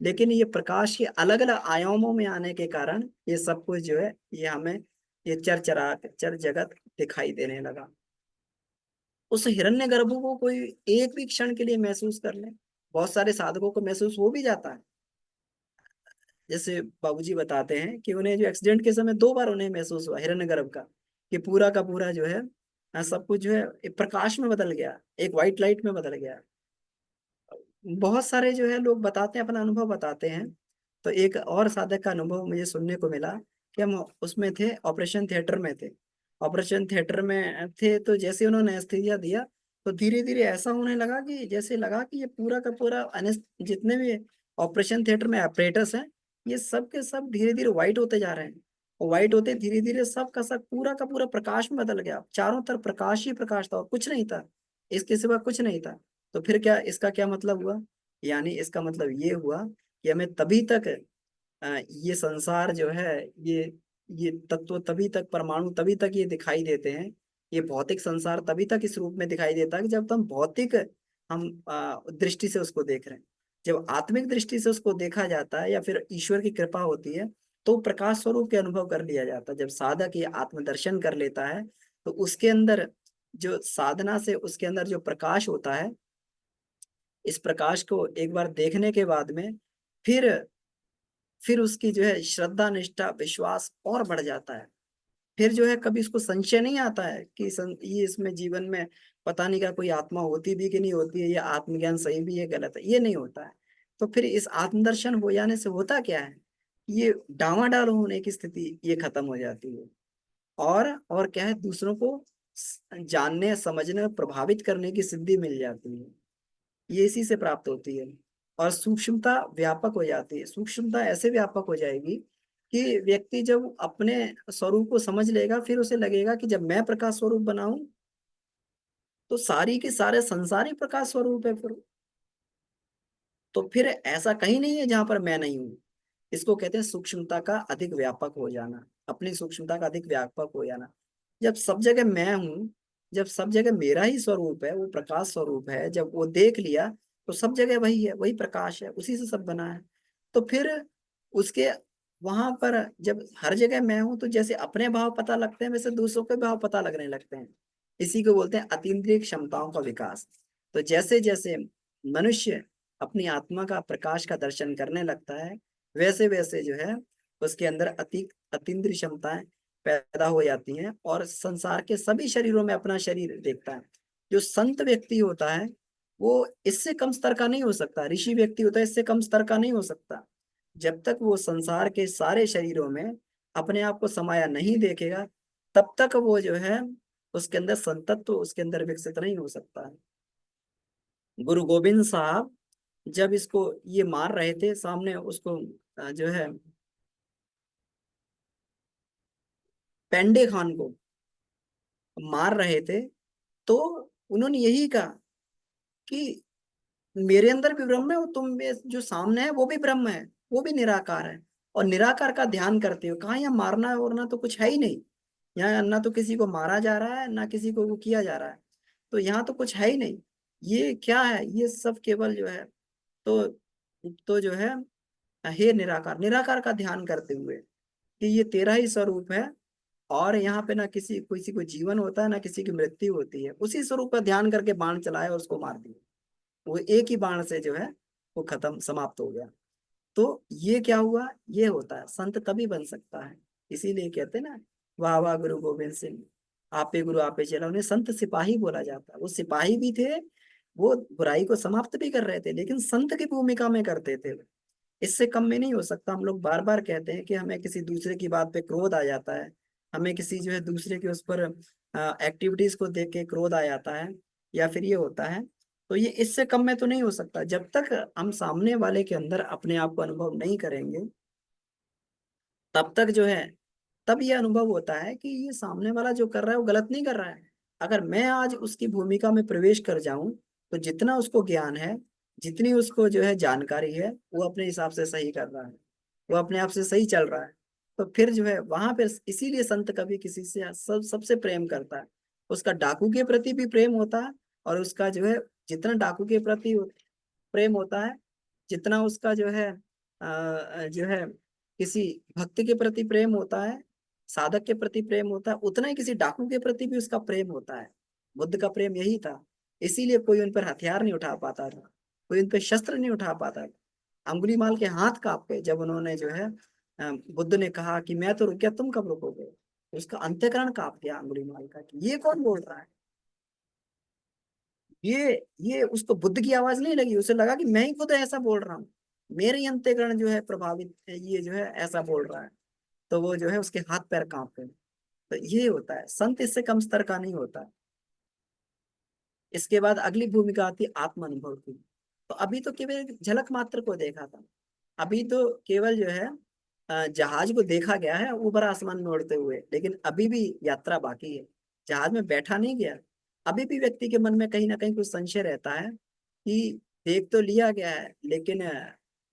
लेकिन ये प्रकाश के अलग अलग आयामों में आने के कारण ये सब कुछ जो है ये हमें ये चर जगत दिखाई देने लगा। उस हिरण्यगर्भ को कोई एक भी क्षण के लिए महसूस कर ले, बहुत सारे साधकों को महसूस हो भी जाता है। जैसे बाबूजी बताते हैं कि उन्हें जो एक्सीडेंट के समय 2 बार उन्हें महसूस हुआ हिरण्यगर्भ का पूरा जो है, सब कुछ जो है एक प्रकाश में बदल गया, एक व्हाइट लाइट में बदल गया। बहुत सारे जो है लोग बताते हैं, अपना अनुभव बताते हैं। तो एक और साधक का अनुभव मुझे सुनने को मिला कि हम उसमें थे, ऑपरेशन थिएटर में थे। ऑपरेशन थिएटर में थे तो जैसे उन्होंने एनेस्थीसिया दिया, तो धीरे धीरे ऐसा होने लगा कि जैसे लगा कि ये पूरा का पूरा जितने भी ऑपरेशन थिएटर में ऑपरेटर्स हैं, ये सब के सब धीरे धीरे व्हाइट होते जा रहे हैं। और व्हाइट होते धीरे धीरे सब का सब पूरा का पूरा प्रकाश में बदल गया, चारों तरफ प्रकाश ही प्रकाश था और कुछ नहीं था, इसके सिवा कुछ नहीं था। तो फिर क्या, इसका क्या मतलब हुआ, यानी इसका मतलब ये हुआ कि हमें तभी तक ये संसार जो है, ये तत्व तभी तक, परमाणु तभी तक ये दिखाई देते हैं, ये भौतिक संसार तभी तक इस रूप में दिखाई देता है कि जब हम भौतिक हम दृष्टि से उसको देख रहे हैं। जब आत्मिक दृष्टि से उसको देखा जाता है या फिर ईश्वर की कृपा होती है, तो प्रकाश स्वरूप के अनुभव कर लिया जाता है। जब साधक ये आत्मदर्शन कर लेता है, तो उसके अंदर जो साधना से उसके अंदर जो प्रकाश होता है, इस प्रकाश को एक बार देखने के बाद में फिर फिर उसकी जो है श्रद्धा निष्ठा विश्वास और बढ़ जाता है। फिर जो है कभी इसको संशय नहीं आता है कि ये इसमें जीवन में पता नहीं क्या कोई आत्मा होती भी कि नहीं होती है, या आत्मज्ञान सही भी है गलत है, ये नहीं होता है। तो फिर इस आत्मदर्शन हो जाने से होता क्या है, ये डावाडाल होने की स्थिति ये खत्म हो जाती है। और क्या है, दूसरों को जानने समझने प्रभावित करने की सिद्धि मिल जाती है, ये इसी से प्राप्त होती है। और सूक्ष्मता व्यापक हो जाती है, सूक्ष्मता ऐसे व्यापक हो जाएगी कि व्यक्ति जब अपने स्वरूप को समझ लेगा, फिर उसे लगेगा कि जब मैं प्रकाश स्वरूप बनाऊं, तो सारी के सारे संसार ही प्रकाश स्वरूप है फिर। तो फिर ऐसा कहीं नहीं है जहां पर मैं नहीं हूं। इसको कहते हैं सूक्ष्मता का अधिक व्यापक हो जाना, अपनी सूक्ष्मता का अधिक व्यापक हो जाना। जब सब जगह मैं हूँ, जब सब जगह मेरा ही स्वरूप है, वो प्रकाश स्वरूप है, जब वो देख लिया, तो सब जगह वही है, वही प्रकाश है, उसी से सब बना है। तो फिर उसके वहां पर जब हर जगह मैं हूं, तो जैसे अपने भाव पता लगते हैं, वैसे दूसरों के भाव पता लगने लगते हैं। इसी को बोलते हैं अतीन्द्रिय क्षमताओं का विकास। तो जैसे जैसे मनुष्य अपनी आत्मा का प्रकाश का दर्शन करने लगता है, वैसे वैसे जो है उसके अंदर अतीन्द्रिय क्षमताएं पैदा हो जाती हैं, और संसार के सभी शरीरों में अपना शरीर देखता है। जो संत व्यक्ति होता है वो इससे कम स्तर का नहीं हो सकता, ऋषि व्यक्ति होता है इससे कम स्तर का नहीं हो सकता। जब तक वो संसार के सारे शरीरों में अपने आप को समाया नहीं देखेगा, तब तक वो जो है उसके अंदर संतत्व उसके अंदर विकसित नहीं हो सकता है। गुरु गोविंद साहब जब इसको ये मार रहे थे सामने उसको, जो है पेंडे खान को मार रहे थे, तो उन्होंने यही कहा कि मेरे अंदर भी ब्रह्म है और तुम में जो सामने है वो भी ब्रह्म है, वो भी निराकार है। और निराकार का ध्यान करते हो, कहाँ यहाँ मारना वरना तो कुछ है ही नहीं। यहाँ ना तो किसी को मारा जा रहा है, ना किसी को वो किया जा रहा है। तो यहाँ तो कुछ है ही नहीं। ये क्या है, ये सब केवल जो है, तो जो है, हे निराकार, निराकार का ध्यान करते हुए कि ये तेरा ही स्वरूप है। और यहाँ पे ना किसी किसी को जीवन होता है, ना किसी की मृत्यु होती है। उसी स्वरूप का ध्यान करके बाण चलाया और उसको मार दिया। वो एक ही बाण से जो है वो खत्म, समाप्त हो गया। तो ये क्या हुआ, ये होता है, संत तभी बन सकता है। इसीलिए कहते हैं ना, वाह वाह गुरु गोविंद सिंह, आपे गुरु आपे चेला। उन्हें संत सिपाही बोला जाता है। वो सिपाही भी थे, वो बुराई को समाप्त भी कर रहे थे, लेकिन संत की भूमिका में करते थे। इससे कम में नहीं हो सकता। हम लोग बार बार कहते हैं कि हमें किसी दूसरे की बात पे क्रोध आ जाता है, हमें किसी जो है दूसरे के उस पर एक्टिविटीज को देख के क्रोध आ जाता है, या फिर ये होता है। तो ये इससे कम में तो नहीं हो सकता। जब तक हम सामने वाले के अंदर अपने आप को अनुभव नहीं करेंगे, तब तक जो है, तब ये अनुभव होता है कि ये सामने वाला जो कर रहा है वो गलत नहीं कर रहा है। अगर मैं आज उसकी भूमिका में प्रवेश कर जाऊं, तो जितना उसको ज्ञान है, जितनी उसको जो है जानकारी है, वो अपने हिसाब से सही कर रहा है, वो अपने आप से सही चल रहा है। तो फिर जो है वहां पर, इसीलिए संत कभी किसी से सबसे प्रेम करता है। उसका डाकू के प्रति भी प्रेम होता है, और उसका जो है, जितना डाकू के प्रति प्रेम होता है, जितना उसका जो है जो है किसी भक्त के प्रति प्रेम होता है, साधक के प्रति प्रेम होता है, उतना ही किसी डाकू के प्रति भी उसका प्रेम होता है। बुद्ध का प्रेम यही था। इसीलिए कोई उन पर हथियार नहीं उठा पाता था, कोई उन पर शस्त्र नहीं उठा पाता था। अंगुलीमाल के हाथ कांप गए जब उन्होंने जो है, बुद्ध ने कहा कि मैं तो रुक गया, तुम कब रुकोगे। उसका अंतःकरण कांप गया अंगुलीमाल का, कि ये कौन बोल रहा है। ये उसको बुद्ध की आवाज नहीं लगी, उसे लगा कि मैं ही खुद ऐसा बोल रहा हूँ, मेरे ही अंतःकरण जो है प्रभावित है, ये जो है ऐसा बोल रहा है। तो वो जो है उसके हाथ पैर कांप गए। तो ये होता है, संत इससे कम स्तर का नहीं होता है। इसके बाद अगली भूमिका आती है आत्म अनुभव की। तो अभी तो केवल एक झलक मात्र को देखा था। अभी तो केवल जो है जहाज को देखा गया है ऊपर आसमान में उड़ते हुए, लेकिन अभी भी यात्रा बाकी है। जहाज में बैठा नहीं गया। अभी भी व्यक्ति के मन में कहीं ना कहीं कुछ संशय रहता है कि देख तो लिया गया है, लेकिन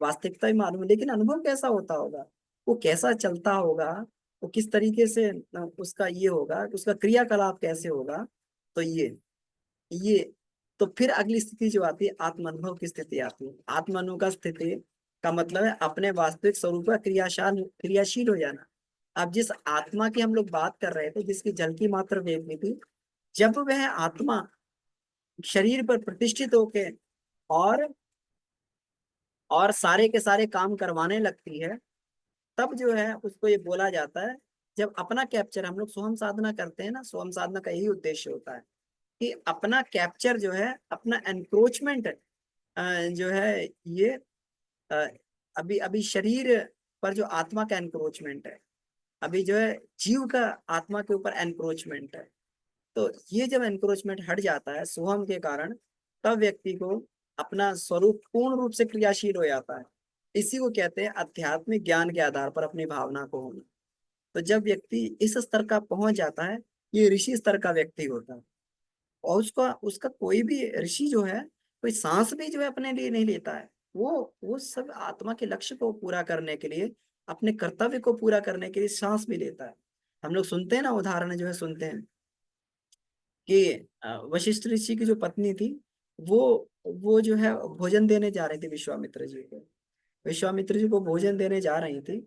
वास्तविकता ही मालूम है, लेकिन अनुभव कैसा होता होगा, वो कैसा चलता होगा, वो किस तरीके से उसका ये होगा, उसका क्रियाकलाप कैसे होगा। तो ये तो फिर अगली स्थिति जो आती है, आत्मानुभव की स्थिति आती है। आत्मानुभव का स्थिति का मतलब है अपने वास्तविक स्वरूप का क्रियाशाल क्रियाशील हो जाना। अब जिस आत्मा की हम लोग बात कर रहे थे, जिसकी झलकी मात्र देखनी थी, जब वह आत्मा शरीर पर प्रतिष्ठित होके और सारे के सारे काम करवाने लगती है, तब जो है उसको ये बोला जाता है। जब अपना कैप्चर हम लोग सोहम साधना करते हैं ना, सोहम साधना का यही उद्देश्य होता है कि अपना कैप्चर जो है, अपना एनक्रोचमेंट जो है, ये अ, अभी अभी शरीर पर जो आत्मा का एनक्रोचमेंट है, अभी जो है जीव का आत्मा के ऊपर एनक्रोचमेंट है। तो ये जब एनक्रोचमेंट हट जाता है सोहम के कारण, तब व्यक्ति को अपना स्वरूप पूर्ण रूप से क्रियाशील हो जाता है। इसी को कहते हैं आध्यात्मिक ज्ञान के आधार पर अपनी भावना को होना। तो जब व्यक्ति इस स्तर का पहुंच जाता है, ये ऋषि स्तर का व्यक्ति होता है। और उसका उसका कोई भी ऋषि जो है, कोई सांस भी जो है अपने लिए नहीं लेता है। वो सब आत्मा के लक्ष्य को पूरा करने के लिए, अपने कर्तव्य को पूरा करने के लिए सांस भी लेता है। हम लोग सुनते हैं ना, उदाहरण जो है सुनते हैं कि वशिष्ठ ऋषि की जो पत्नी थी, वो वो जो है भोजन देने जा रही थी विश्वामित्र जी को। विश्वामित्र जी को भोजन देने जा रही थी।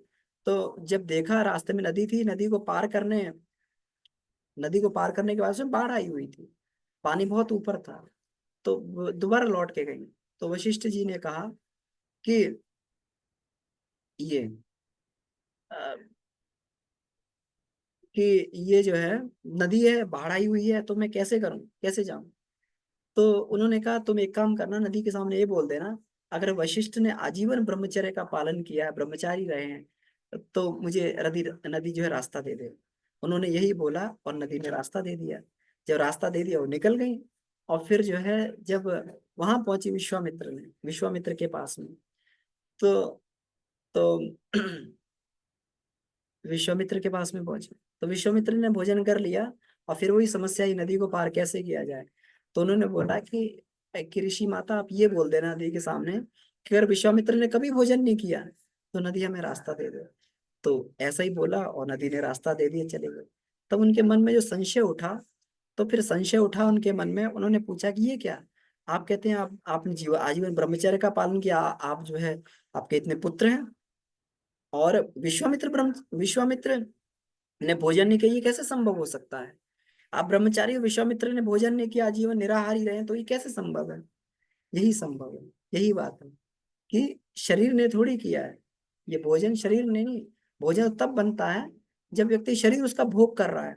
तो जब देखा रास्ते में नदी थी, नदी को पार करने के बाद उसमें बाढ़ आई हुई थी, पानी बहुत ऊपर था। तो वो दोबारा लौट के गई। तो वशिष्ठ जी ने कहा कि ये अ, कि ये जो है नदी है, बाढ़ आई हुई है, तो मैं कैसे करूं, कैसे जाऊं। तो उन्होंने कहा तुम एक काम करना, नदी के सामने ये बोल देना, अगर वशिष्ठ ने आजीवन ब्रह्मचर्य का पालन किया है, ब्रह्मचारी रहे हैं, तो मुझे नदी नदी जो है रास्ता दे दे। उन्होंने यही बोला और नदी ने रास्ता दे दिया। जब रास्ता दे दिया वो निकल गई। और फिर जो है, जब वहां पहुंची विश्वामित्र के पास में, तो तो विश्वामित्र के पास में पहुंचे। तो विश्वामित्र ने भोजन कर लिया, और फिर वही समस्या ही, नदी को पार कैसे किया जाए। तो उन्होंने बोला कि कि ऋषि माता आप ये बोल देना नदी के सामने कि अगर विश्वामित्र ने कभी भोजन नहीं किया तो नदी हमें रास्ता दे दे। तो ऐसा ही बोला और नदी ने रास्ता दे दिया, चले गए। तब उनके मन में जो संशय उठा, तो फिर संशय उठा उनके मन में, उन्होंने पूछा कि ये क्या, आप कहते हैं आप आपने जीवन आजीवन ब्रह्मचर्य का पालन किया, आप जो है आपके इतने पुत्र हैं, और विश्वामित्र ने भोजन नहीं किया, ये कैसे संभव हो सकता है? आप ब्रह्मचारी हो, विश्वामित्र ने भोजन नहीं किया, आजीवन निराहारी रहे, तो ये कैसे संभव है? यही संभव है, यही बात है कि शरीर ने थोड़ी किया है ये भोजन, शरीर ने नहीं। भोजन तब बनता है जब व्यक्ति शरीर उसका भोग कर रहा है।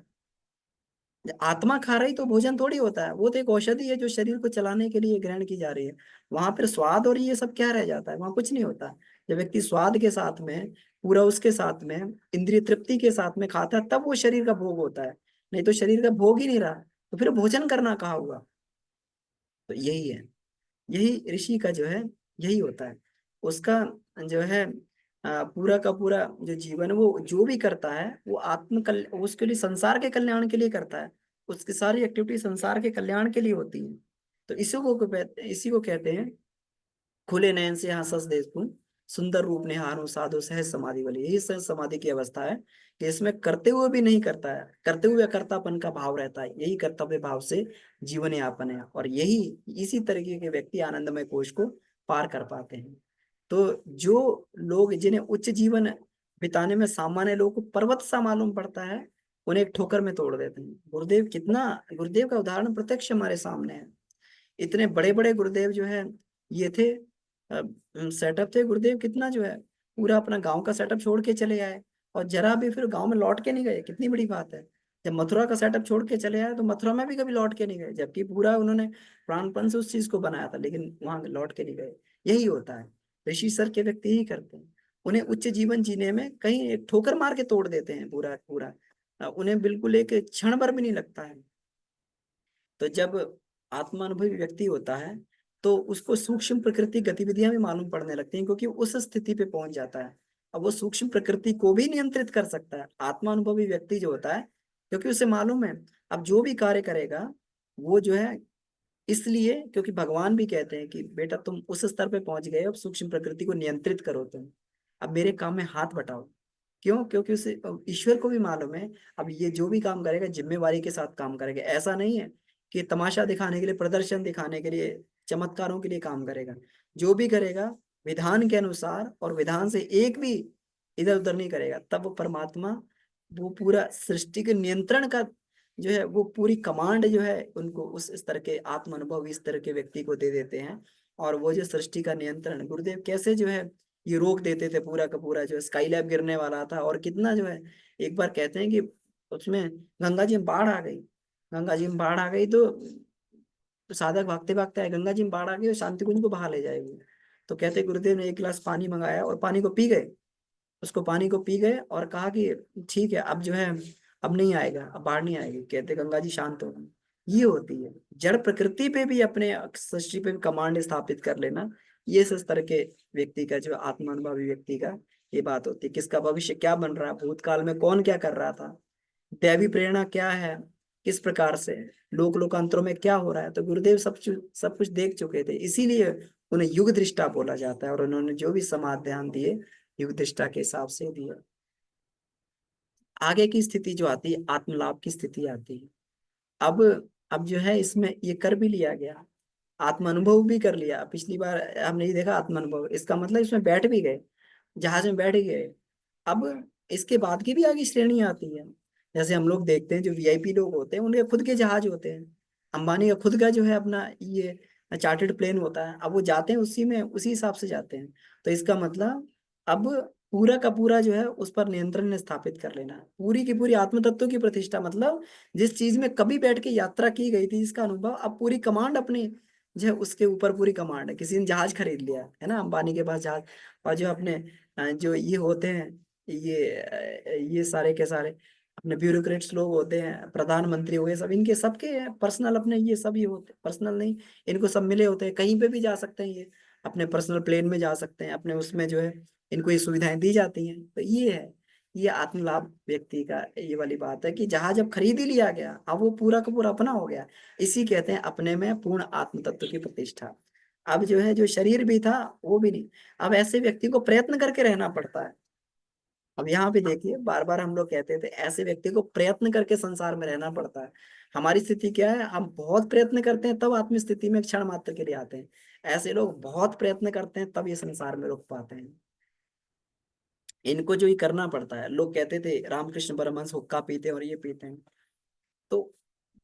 आत्मा खा रही तो भोजन थोड़ी होता है, वो तो एक औषधि है जो शरीर को चलाने के लिए ग्रहण की जा रही है। वहां पर स्वाद और ये सब क्या रह जाता है, वहां कुछ नहीं होता। जब व्यक्ति स्वाद के साथ में, पूरा उसके साथ में, इंद्रिय तृप्ति के साथ में खाता है, तब वो शरीर का भोग होता है। नहीं तो शरीर का भोग ही नहीं रहा, तो फिर भोजन करना कहाँ हुआ? तो यही है, यही ऋषि का जो है, यही होता है उसका जो है। पूरा का पूरा जो जीवन वो जो भी करता है वो उसके लिए, संसार के कल्याण के लिए करता है। उसकी सारी एक्टिविटी संसार के कल्याण के लिए होती है। तो इसी को कहते हैं खुले नयन से हंसस देखूं, सुंदर रूप निहारूं साधु सहज समाधि वाली। यही सहज समाधि की अवस्था है कि इसमें करते हुए भी नहीं करता है, करते हुए अकर्तापन का भाव रहता है, यही कर्तव्य भाव से जीवन यापन है। और यही, इसी तरीके के व्यक्ति आनंदमय कोश को पार कर पाते हैं। तो जो लोग जिन्हें उच्च जीवन बिताने में सामान्य लोगों को पर्वत सा मालूम पड़ता है, उन्हें एक ठोकर में तोड़ देते हैं। गुरुदेव का उदाहरण प्रत्यक्ष हमारे सामने है। इतने बड़े बड़े गुरुदेव जो है, ये थे सेटअप थे गुरुदेव, कितना जो है पूरा अपना गांव का सेटअप छोड़ के चले आए, और जरा भी फिर गांव में लौट के नहीं गए, कितनी बड़ी बात है। जब मथुरा का सेटअप छोड़ के चले आए तो मथुरा में भी कभी लौट के नहीं गए, जबकि पूरा उन्होंने प्राणपण से उस चीज को बनाया था, लेकिन वहां लौट के नहीं गए। यही होता है, ऋषि सर के व्यक्ति ही करते हैं। उन्हें उच्च जीवन जीने में कहीं एक ठोकर मार के तोड़ देते हैं पूरा पूरा। उन्हें बिल्कुल एक क्षण भर भी नहीं लगता है। तो जब आत्मानुभवी व्यक्ति होता है तो उसको सूक्ष्म प्रकृति गतिविधियां भी मालूम पड़ने लगती हैं, क्योंकि उस स्थिति पे पहुंच जाता है। अब वो सूक्ष्म प्रकृति को भी नियंत्रित कर सकता है आत्मानुभवी व्यक्ति जो होता है, क्योंकि उसे मालूम है अब जो भी कार्य करेगा वो जो है, इसलिए क्योंकि भगवान भी कहते हैं कि बेटा तुम उस स्तर पे पहुंच गए, अब सूक्ष्म प्रकृति को नियंत्रित करो तुम, अब मेरे काम में हाथ बटाओ। क्यों? क्योंकि उसे ईश्वर को भी मालूम है अब ये जो भी काम करेगा जिम्मेवारी के साथ काम करेगा। ऐसा नहीं है कि तमाशा दिखाने के लिए, प्रदर्शन दिखाने के लिए, चमत्कारों के लिए काम करेगा। जो भी करेगा विधान के अनुसार, और विधान से एक भी इधर उधर नहीं करेगा, तब वो परमात्मा, वो पूरा सृष्टि के नियंत्रण का जो है, वो पूरी कमांड जो है उनको, उस स्तर के आत्म अनुभव इस तरह के व्यक्ति को दे देते हैं। और वो जो सृष्टि का नियंत्रण गुरुदेव कैसे जो है ये रोक देते थे, पूरा का पूरा जो स्काई लैब गिरने वाला था, और कितना जो है, एक बार कहते हैं कि उसमें गंगा जी में बाढ़ आ गई, गंगा जी में बाढ़ आ गई तो साधक भागते भागते आए, गंगा जी में बाढ़ आ गई और शांति कुंज को बहा ले जाएगी। तो कहते गुरुदेव ने एक गिलास पानी मंगाया और पानी को पी गए, उसको पानी को पी गए और कहा कि ठीक है अब जो है, अब नहीं आएगा, अब बाढ़ नहीं आएगी। कहते गंगा जी शांत हो गई। ये होती है जड़ प्रकृति पे भी, अपने सृष्टि पे भी कमांड स्थापित कर लेना। ये इस तरह के व्यक्ति का, जो आत्मानुभवी व्यक्ति का ये बात होती है। किसका भविष्य क्या बन रहा है, भूतकाल में कौन क्या कर रहा था, दैवी प्रेरणा क्या है, किस प्रकार से लोकांतरों में क्या हो रहा है। तो गुरुदेव सब कुछ देख चुके थे, इसीलिए उन्हें युग दृष्टा बोला जाता है। और उन्होंने जो भी समाधान दिए युग दृष्टा के हिसाब से दिए। आगे की स्थिति जो आती है, आत्मलाभ की स्थिति आती है। अब अब जो है इसमें ये कर भी लिया गया, आत्म अनुभव भी कर लिया। पिछली बार हमने ये देखा आत्म अनुभव, इसका मतलब इसमें बैठ भी गए, जहाज में बैठ गए। अब इसके बाद की भी आगे श्रेणी आती है। जैसे हम लोग देखते हैं जो वीआईपी लोग होते हैं उनके खुद के जहाज होते हैं। अंबानी का खुद का जो है अपना ये चार्टर्ड प्लेन होता है। अब वो जाते हैं उसी में, उसी हिसाब से जाते हैं। तो इसका मतलब अब पूरा का पूरा जो है उस पर नियंत्रण स्थापित कर लेना, पूरी की पूरी आत्म तत्व की प्रतिष्ठा। मतलब जिस चीज में कभी बैठ के यात्रा की गई थी, जिसका अनुभव, अब पूरी कमांड अपनी जो है उसके ऊपर पूरी कमांड है। किसी ने जहाज खरीद लिया है ना, अंबानी के पास जहाज। और जो अपने जो ये होते हैं, ये सारे के सारे अपने ब्यूरोक्रेट्स लोग होते हैं, प्रधानमंत्री हो गए सब, इनके सबके पर्सनल अपने ये सब ये होते, पर्सनल नहीं, इनको सब मिले होते हैं। कहीं पे भी जा सकते हैं ये, अपने पर्सनल प्लेन में जा सकते हैं, अपने उसमें जो है इनको ये सुविधाएं दी जाती हैं। तो ये है ये आत्मलाभ व्यक्ति का ये वाली बात है कि जहां जब खरीद ही लिया गया, अब वो पूरा का पूरा अपना हो गया। इसी कहते हैं अपने में पूर्ण आत्म तत्व की प्रतिष्ठा। अब जो है, जो शरीर भी था वो भी नहीं। अब ऐसे व्यक्ति को प्रयत्न करके रहना पड़ता है। अब यहाँ पे देखिए, बार बार हम लोग कहते थे ऐसे व्यक्ति को प्रयत्न करके संसार में रहना पड़ता है। हमारी स्थिति क्या है, हम बहुत प्रयत्न करते हैं तब आत्म स्थिति में क्षण मात्र के लिए आते हैं। ऐसे लोग बहुत प्रयत्न करते हैं तब ये संसार में रुक पाते हैं। इनको जो ये करना पड़ता है, लोग कहते थे रामकृष्ण परमहंस हुक्का पीते हैं और ये पीते हैं, तो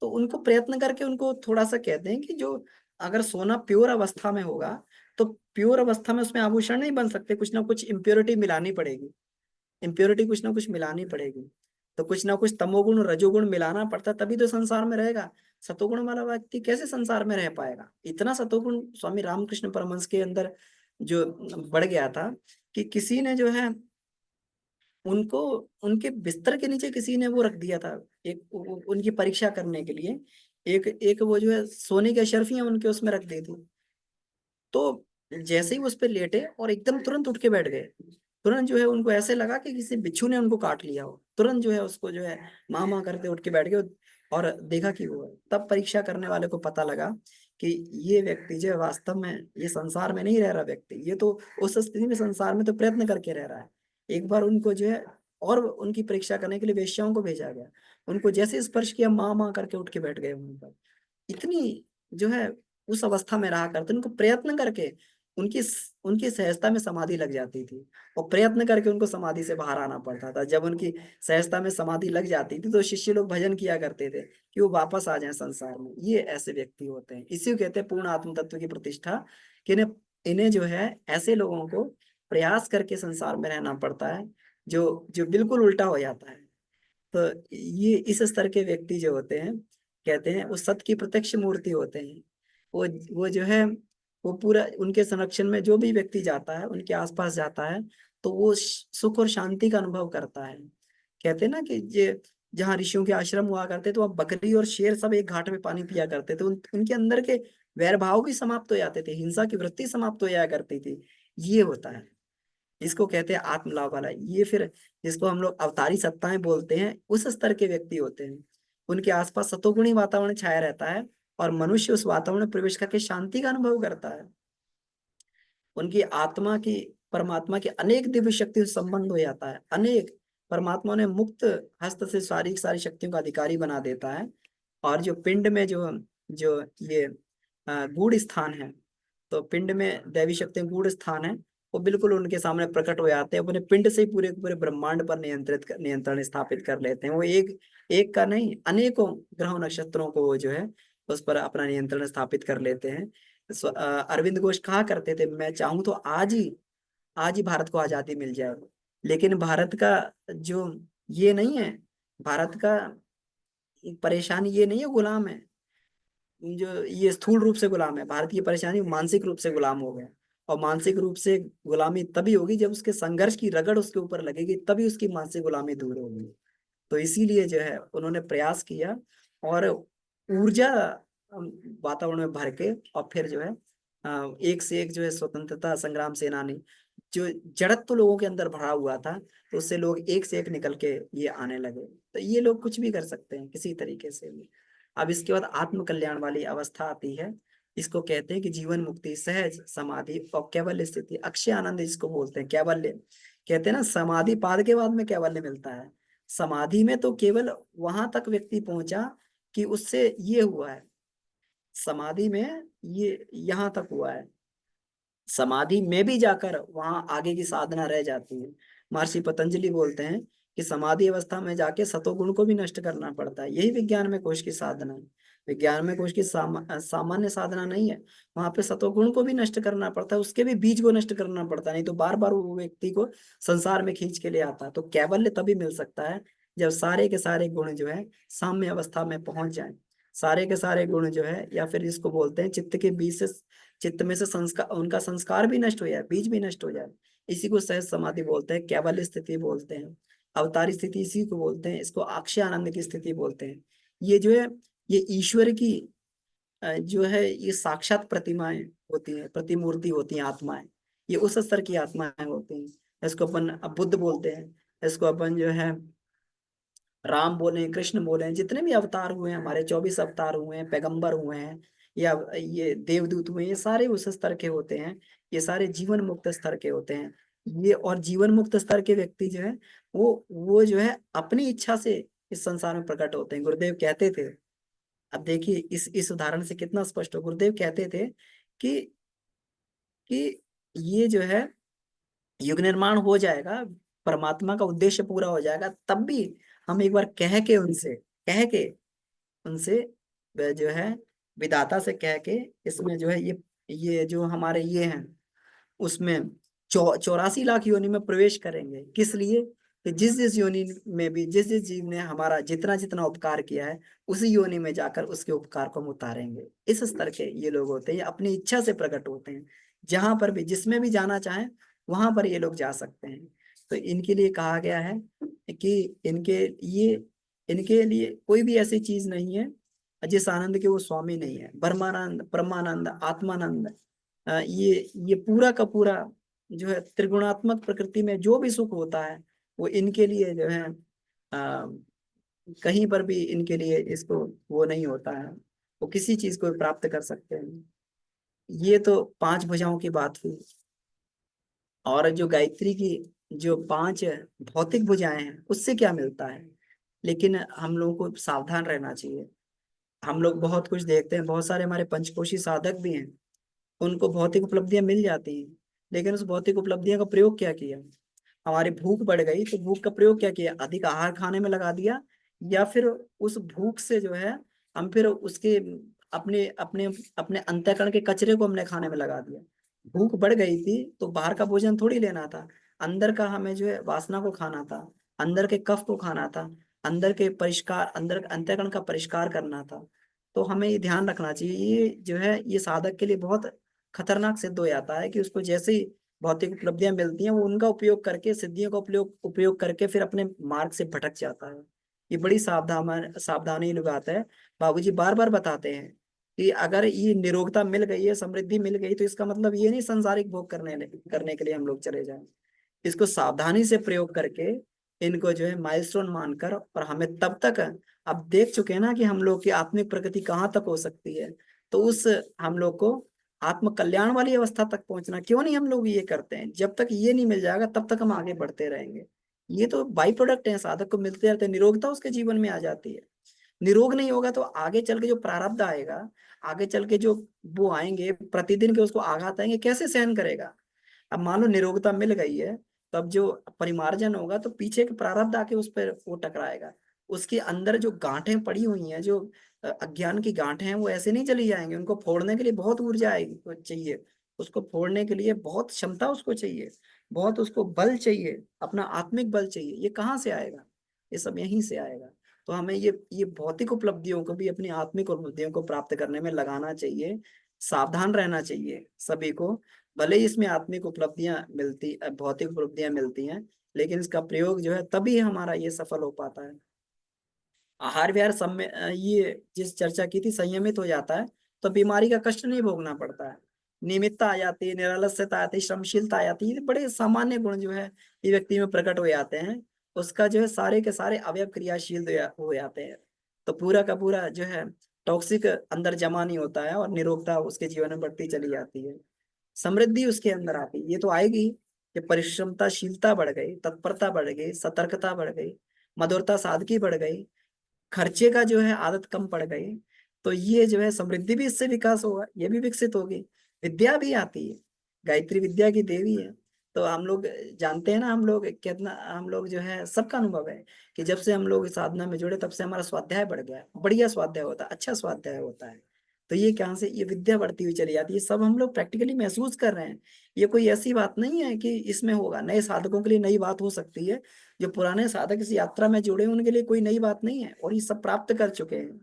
तो उनको प्रयत्न करके उनको थोड़ा सा कहते हैं कि जो अगर सोना प्योर अवस्था में होगा, तो प्योर अवस्था में उसमें आभूषण नहीं बन सकते, कुछ ना कुछ इम्प्योरिटी मिलानी पड़ेगी। इम्प्योरिटी कुछ ना कुछ मिलानी पड़ेगी। तो कुछ ना कुछ तमोगुण रजोगुण मिलाना पड़ता, तभी तो संसार में रहेगा। सतोगुण वाला व्यक्ति कैसे संसार में रह पाएगा? इतना सतोगुण स्वामी रामकृष्ण परमहंस के अंदर जो बढ़ गया था कि किसी ने जो है उनको, उनके बिस्तर के नीचे किसी ने वो रख दिया था, एक उनकी परीक्षा करने के लिए। एक एक वो जो है सोने की अशर्फियां उनके उसमें रख दी थी। तो जैसे ही वो उस पे लेटे और एकदम तुरंत उठ के बैठ गए। तुरंत जो है उनको ऐसे लगा कि किसी बिच्छू ने उनको काट लिया हो। तुरंत जो है उसको जो है माँ माँ करते उठ के बैठ गए। और देखा कि वो है, तब परीक्षा करने वाले को पता लगा कि ये व्यक्ति जो है वास्तव में ये संसार में नहीं रह रहा व्यक्ति, ये तो उस स्थिति में संसार में तो प्रयत्न करके रह रहा है। एक बार उनको जो है और उनकी परीक्षा करने के लिए वेश्याओं को भेजा गया। उनको जैसे स्पर्श किया, माँ माँ करके उठ के बैठ गए वहां पर। इतनी जो है उस अवस्था में रहा करते, उनको प्रयत्न करके उनकी उनकी सहजता में समाधि लग जाती थी। और प्रयत्न करके उनको समाधि से बाहर आना पड़ता था। जब उनकी सहजता में समाधि लग जाती थी तो शिष्य लोग भजन किया करते थे कि वो वापस आ जाएं संसार में। ये ऐसे व्यक्ति होते हैं, इसी को कहते हैं पूर्ण आत्म तत्व की प्रतिष्ठा। कि इन्हें इन्हें जो है ऐसे लोगों को प्रयास करके संसार में रहना पड़ता है, जो जो बिल्कुल उल्टा हो जाता है। तो ये इस स्तर के व्यक्ति जो होते हैं, कहते हैं वो सत्य की प्रत्यक्ष मूर्ति होते हैं। वो वो जो है वो पूरा उनके संरक्षण में जो भी व्यक्ति जाता है, उनके आसपास जाता है, तो वो सुख और शांति का अनुभव करता है। कहते हैं ना कि ये जहाँ ऋषियों के आश्रम हुआ करते तो वहाँ बकरी और शेर सब एक घाट में पानी पिया करते थे। उनके अंदर के वैर भाव भी समाप्त हो जाते थे, हिंसा की वृत्ति समाप्त हो जाया करती थी। ये होता है, इसको कहते हैं आत्मलाभ वाला। ये फिर जिसको हम लोग अवतारी सत्ताएं बोलते हैं, उस स्तर के व्यक्ति होते हैं। उनके आसपास सतोगुणी वातावरण छाया रहता है और मनुष्य उस वातावरण में प्रवेश करके शांति का अनुभव करता है। उनकी आत्मा की परमात्मा की अनेक दिव्य शक्ति से संबंध हो जाता है। अनेक परमात्मा ने मुक्त हस्त से सारी सारी शक्तियों का अधिकारी बना देता है। और जो पिंड में जो जो ये गूढ़ स्थान है, तो पिंड में दैवी शक्तियां गूढ़ स्थान है, वो बिल्कुल उनके सामने प्रकट हो जाते हैं। अपने पिंड से ही पूरे पूरे ब्रह्मांड पर नियंत्रण स्थापित कर लेते हैं। वो एक एक का नहीं, अनेकों ग्रहों नक्षत्रों को वो जो है उस पर अपना नियंत्रण स्थापित कर लेते हैं। अरविंद घोष कहा करते थे, मैं चाहूं तो आज ही भारत को आजादी मिल जाए। लेकिन भारत का जो ये नहीं है, भारत का परेशानी ये नहीं है गुलाम है, जो ये स्थूल रूप से गुलाम है। भारत की परेशानी मानसिक रूप से गुलाम हो गया। और मानसिक रूप से गुलामी तभी होगी जब उसके संघर्ष की रगड़ उसके ऊपर लगेगी, तभी उसकी मानसिक गुलामी दूर होगी। तो इसीलिए जो है उन्होंने प्रयास किया और ऊर्जा वातावरण में भर के, और फिर जो है एक से एक जो है स्वतंत्रता संग्राम सेनानी, जो जड़त्व तो लोगों के अंदर भरा हुआ था, तो उससे लोग एक से एक निकल के ये आने लगे। तो ये लोग कुछ भी कर सकते हैं किसी तरीके से भी। अब इसके बाद आत्म कल्याण वाली अवस्था आती है। इसको कहते हैं कि जीवन मुक्ति, सहज समाधि और कैवल्य स्थिति, अक्षय आनंद इसको बोलते हैं। कैवल्य कहते हैं ना, समाधि पाद के बाद में कैवल्य मिलता है। समाधि में तो केवल वहां तक व्यक्ति पहुंचा कि उससे ये हुआ है, समाधि में ये यहाँ तक हुआ है। समाधि में भी जाकर वहां आगे की साधना रह जाती है। महर्षि पतंजलि बोलते हैं कि समाधि अवस्था में जाके सतोगुण को भी नष्ट करना पड़ता है। यही विज्ञान में कोश की साधना है। विज्ञान में कोश की सामान्य साधना नहीं है। वहां पे सतोगुण को भी नष्ट करना पड़ता है, उसके भी बीज को नष्ट करना पड़ता है, नहीं तो बार बार वो व्यक्ति को संसार में खींच के ले आता है। तो कैवल्य तभी मिल सकता है जब सारे के सारे गुण जो है साम्य अवस्था में पहुंच जाए। सारे के सारे गुण जो है, या फिर इसको बोलते हैं चित्त के बीज से, चित्त में से संस्कार, उनका संस्कार भी नष्ट हो जाए, बीज भी नष्ट हो जाए। इसी को सहज समाधि बोलते हैं, कैवल्य स्थिति बोलते हैं, अवतारी स्थिति इसी को बोलते हैं, इसको अक्षय आनंद की स्थिति बोलते हैं। ये जो है ये ईश्वर की जो है ये साक्षात प्रतिमाएं होती हैं, प्रतिमूर्ति होती हैं आत्माएं। ये उस स्तर की आत्माएं होती हैं। इसको अपन बुद्ध बोलते हैं, इसको अपन जो है राम बोले, कृष्ण बोले, जितने भी अवतार हुए हैं, हमारे 24 अवतार हुए हैं, पैगंबर हुए हैं, या ये देवदूत हुए हैं, ये सारे उस स्तर के होते हैं। ये सारे जीवन मुक्त स्तर के होते हैं। ये और जीवन मुक्त स्तर के व्यक्ति जो है वो जो है अपनी इच्छा से इस संसार में प्रकट होते हैं। गुरुदेव कहते थे, अब देखिए इस उदाहरण से कितना स्पष्ट हो, गुरुदेव कहते थे कि कि ये जो है युग निर्माण हो जाएगा, परमात्मा का उद्देश्य पूरा हो जाएगा, तब भी हम एक बार कह के उनसे जो है विधाता से कह के, इसमें जो है ये जो हमारे ये हैं उसमें 84 लाख योनि में प्रवेश करेंगे। किस लिए? कि जिस जिस योनि में भी जिस जिस जीव ने हमारा जितना जितना उपकार किया है, उसी योनि में जाकर उसके उपकार को हम उतारेंगे। इस स्तर के ये लोग होते हैं, ये अपनी इच्छा से प्रकट होते हैं। जहां पर भी जिसमें भी जाना चाहें वहां पर ये लोग जा सकते हैं। तो इनके लिए कहा गया है कि इनके लिए कोई भी ऐसी चीज नहीं है जिस आनंद के वो स्वामी नहीं है। ब्रह्मानंद, परमानंद, आत्मानंद, ये पूरा का पूरा जो है त्रिगुणात्मक प्रकृति में जो भी सुख होता है वो इनके लिए जो है कहीं पर भी इनके लिए इसको वो नहीं होता है। वो किसी चीज को प्राप्त कर सकते हैं। ये तो 5 भुजाओं की बात हुई। और जो गायत्री की जो 5 भौतिक भुजाएं हैं उससे क्या मिलता है? लेकिन हम लोगों को सावधान रहना चाहिए। हम लोग बहुत कुछ देखते हैं, बहुत सारे हमारे पंचकोशी साधक भी हैं, उनको भौतिक उपलब्धियां मिल जाती हैं, लेकिन उस भौतिक उपलब्धियों का प्रयोग क्या किया? हमारी भूख बढ़ गई तो भूख का प्रयोग क्या किया? अधिक आहार खाने में लगा दिया, या फिर उस भूख से जो है हम फिर उसके अपने अपने अपने अंतःकरण के कचरे को हमने खाने में लगा दिया। भूख बढ़ गई थी तो बाहर का भोजन थोड़ी लेना था, अंदर का हमें जो है वासना को खाना था, अंदर के कफ को खाना था, अंदर के परिष्कार, अंदर अंतःकरण का परिष्कार करना था। तो हमें ये ध्यान रखना चाहिए। ये जो है ये साधक के लिए बहुत खतरनाक सिद्ध हो जाता है कि उसको जैसे ही भौतिक उपलब्धियां मिलती हैं वो उनका उपयोग करके, सिद्धियों का उपयोग उपयोग करके फिर अपने मार्ग से भटक जाता है। ये बड़ी सावधानी लोग आता है। बाबूजी बार बार बताते हैं कि अगर ये निरोगता मिल गई है, समृद्धि मिल गई, तो इसका मतलब ये नहीं संसारिक भोग करने के लिए हम लोग चले जाएं। इसको सावधानी से प्रयोग करके इनको जो है माइलस्टोन मानकर, और हमें तब तक, अब देख चुके हैं ना कि हम लोग की आत्मिक प्रगति कहाँ तक हो सकती है, तो उस हम लोग को आत्म कल्याण वाली अवस्था तक पहुंचना क्यों नहीं हम लोग ये करते हैं? जब तक ये नहीं मिल जाएगा तब तक हम आगे बढ़ते रहेंगे। ये तो बाई प्रोडक्ट है, साधक को मिलते रहते हैं, निरोगता उसके जीवन में आ जाती है। निरोग नहीं होगा तो आगे चल के जो प्रारब्ध आएगा, आगे चल के जो वो आएंगे प्रतिदिन के उसको आघात आएंगे, कैसे सहन करेगा? अब मान लो निरोगता मिल गई है, तब जो परिमार्जन होगा तो पीछे के प्रारब्ध आके उस पर वो टकराएगा। उसके अंदर जो गांठें पड़ी हुई हैं, जो अज्ञान की गांठें हैं, वो ऐसे नहीं चली जाएंगी। उनको फोड़ने के लिए बहुत ऊर्जा आएगी, वो चाहिए। उसको फोड़ने के लिए बहुत क्षमता उसको चाहिए, बहुत उसको बल चाहिए, अपना आत्मिक बल चाहिए। ये कहाँ से आएगा? ये सब यहीं से आएगा। तो हमें ये भौतिक उपलब्धियों को भी अपनी आत्मिक उपलब्धियों को प्राप्त करने में लगाना चाहिए। सावधान रहना चाहिए सभी को। भले ही इसमें आत्मिक उपलब्धियां मिलती, भौतिक उपलब्धियां मिलती हैं, लेकिन इसका प्रयोग जो है तभी हमारा ये सफल हो पाता है। आहार विहार सब में ये जिस चर्चा की थी, संयमित हो जाता है तो बीमारी का कष्ट नहीं भोगना पड़ता है। नियमितता आ जाती है, निरलसता आती है, श्रमशीलता आ जाती है। ये बड़े सामान्य गुण जो है ये व्यक्ति में प्रकट हो जाते हैं। उसका जो है सारे के सारे अवयव क्रियाशील हो जाते हैं। तो पूरा का पूरा जो है टॉक्सिक अंदर जमा नहीं होता है, और निरोगता उसके जीवन में बढ़ती चली जाती है। समृद्धि उसके अंदर आती, ये तो आएगी कि परिश्रमताशीलता बढ़ गई, तत्परता बढ़ गई, सतर्कता बढ़ गई, मधुरता सादगी बढ़ गई, खर्चे का जो है आदत कम पड़ गई। तो ये जो है समृद्धि भी इससे विकास होगा, ये भी विकसित होगी। विद्या भी आती है, गायत्री विद्या की देवी है। तो हम लोग जानते हैं ना, हम लोग कितना, हम लोग जो है सबका अनुभव है कि जब से हम लोग इस साधना में जुड़े तब से हमारा स्वाध्याय बढ़ गया है। बढ़िया स्वाध्याय होता है, अच्छा स्वाध्याय होता है। तो ये कहाँ से ये विद्या बढ़ती हुई चली जाती है, सब हम लोग प्रैक्टिकली महसूस कर रहे हैं। ये कोई ऐसी बात नहीं है कि इसमें होगा। नए साधकों के लिए नई बात हो सकती है, जो पुराने साधक इस यात्रा में जुड़े हैं, उनके लिए कोई नई बात नहीं है, और ये सब प्राप्त कर चुके हैं।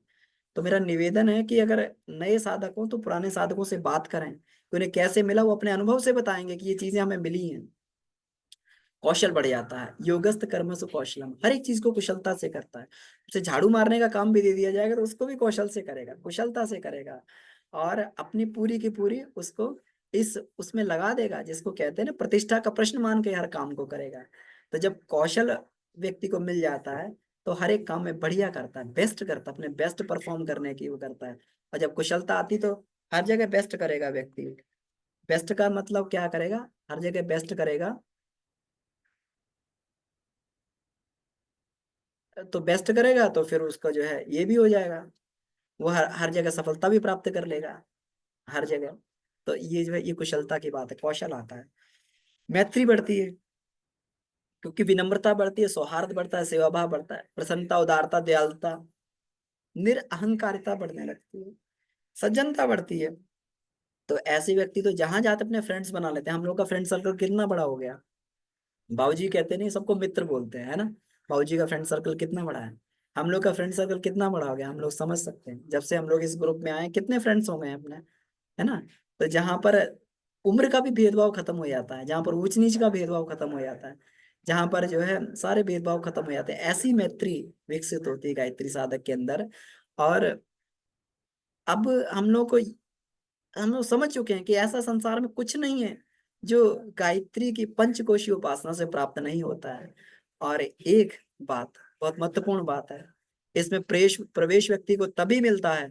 तो मेरा निवेदन है कि अगर नए साधक हो तो पुराने साधकों से बात करें कि उन्हें कैसे मिला, वो अपने अनुभव से बताएंगे कि ये चीजें हमें मिली हैं। कौशल बढ़ जाता है। योगस्थ कर्मसु कौशलम, हर एक चीज को कुशलता से करता है। उसे झाड़ू मारने का काम भी दे दिया जाएगा तो उसको भी कौशल से करेगा, कुशलता से करेगा, और अपनी पूरी की पूरी उसको इस उसमें लगा देगा, जिसको कहते हैं ना प्रतिष्ठा का प्रश्न मान के हर काम को करेगा। तो जब कौशल व्यक्ति को मिल जाता है तो हर एक काम में बढ़िया करता है, बेस्ट करता है, अपने बेस्ट परफॉर्म करने की वो करता है। और जब कुशलता आती तो हर जगह बेस्ट करेगा व्यक्ति। बेस्ट का मतलब क्या करेगा, हर जगह बेस्ट करेगा। तो बेस्ट करेगा तो फिर उसका जो है ये भी हो जाएगा, वो हर जगह सफलता भी प्राप्त कर लेगा, हर जगह। तो ये जो है ये कुशलता की बात है, कौशल आता है। मैत्री बढ़ती है क्योंकि विनम्रता बढ़ती है, सौहार्द बढ़ता है, सेवा भाव बढ़ता है, प्रसन्नता, उदारता, दयालुता, निरअहंकारिता बढ़ने लगती है, सज्जनता बढ़ती है। तो ऐसे व्यक्ति तो जहां जाते अपने फ्रेंड्स बना लेते हैं। हम लोग का फ्रेंड सर्कल कितना बड़ा हो गया, बाबूजी कहते नहीं सबको मित्र बोलते हैं, है ना। बाबूजी का फ्रेंड सर्कल कितना बड़ा है, हम लोग का फ्रेंड सर्कल कितना बड़ा हो गया, हम लोग समझ सकते हैं। जब से हम लोग इस ग्रुप में आए कितने फ्रेंड्स हो गए हैं अपने, है ना। तो जहाँ पर उम्र का भी भेदभाव खत्म हो जाता है, जहाँ पर ऊंच नीच का भेदभाव खत्म हो जाता है, जहाँ पर जो है सारे भेदभाव खत्म हो जाते हैं, ऐसी मैत्री विकसित होती है गायत्री साधक के अंदर। और अब हम लोग को हम लोग समझ चुके हैं कि ऐसा संसार में कुछ नहीं है जो गायत्री की पंचकोशी उपासना से प्राप्त नहीं होता है। और एक बात, बहुत महत्वपूर्ण बात है, इसमें प्रवेश प्रवेश व्यक्ति को तभी मिलता है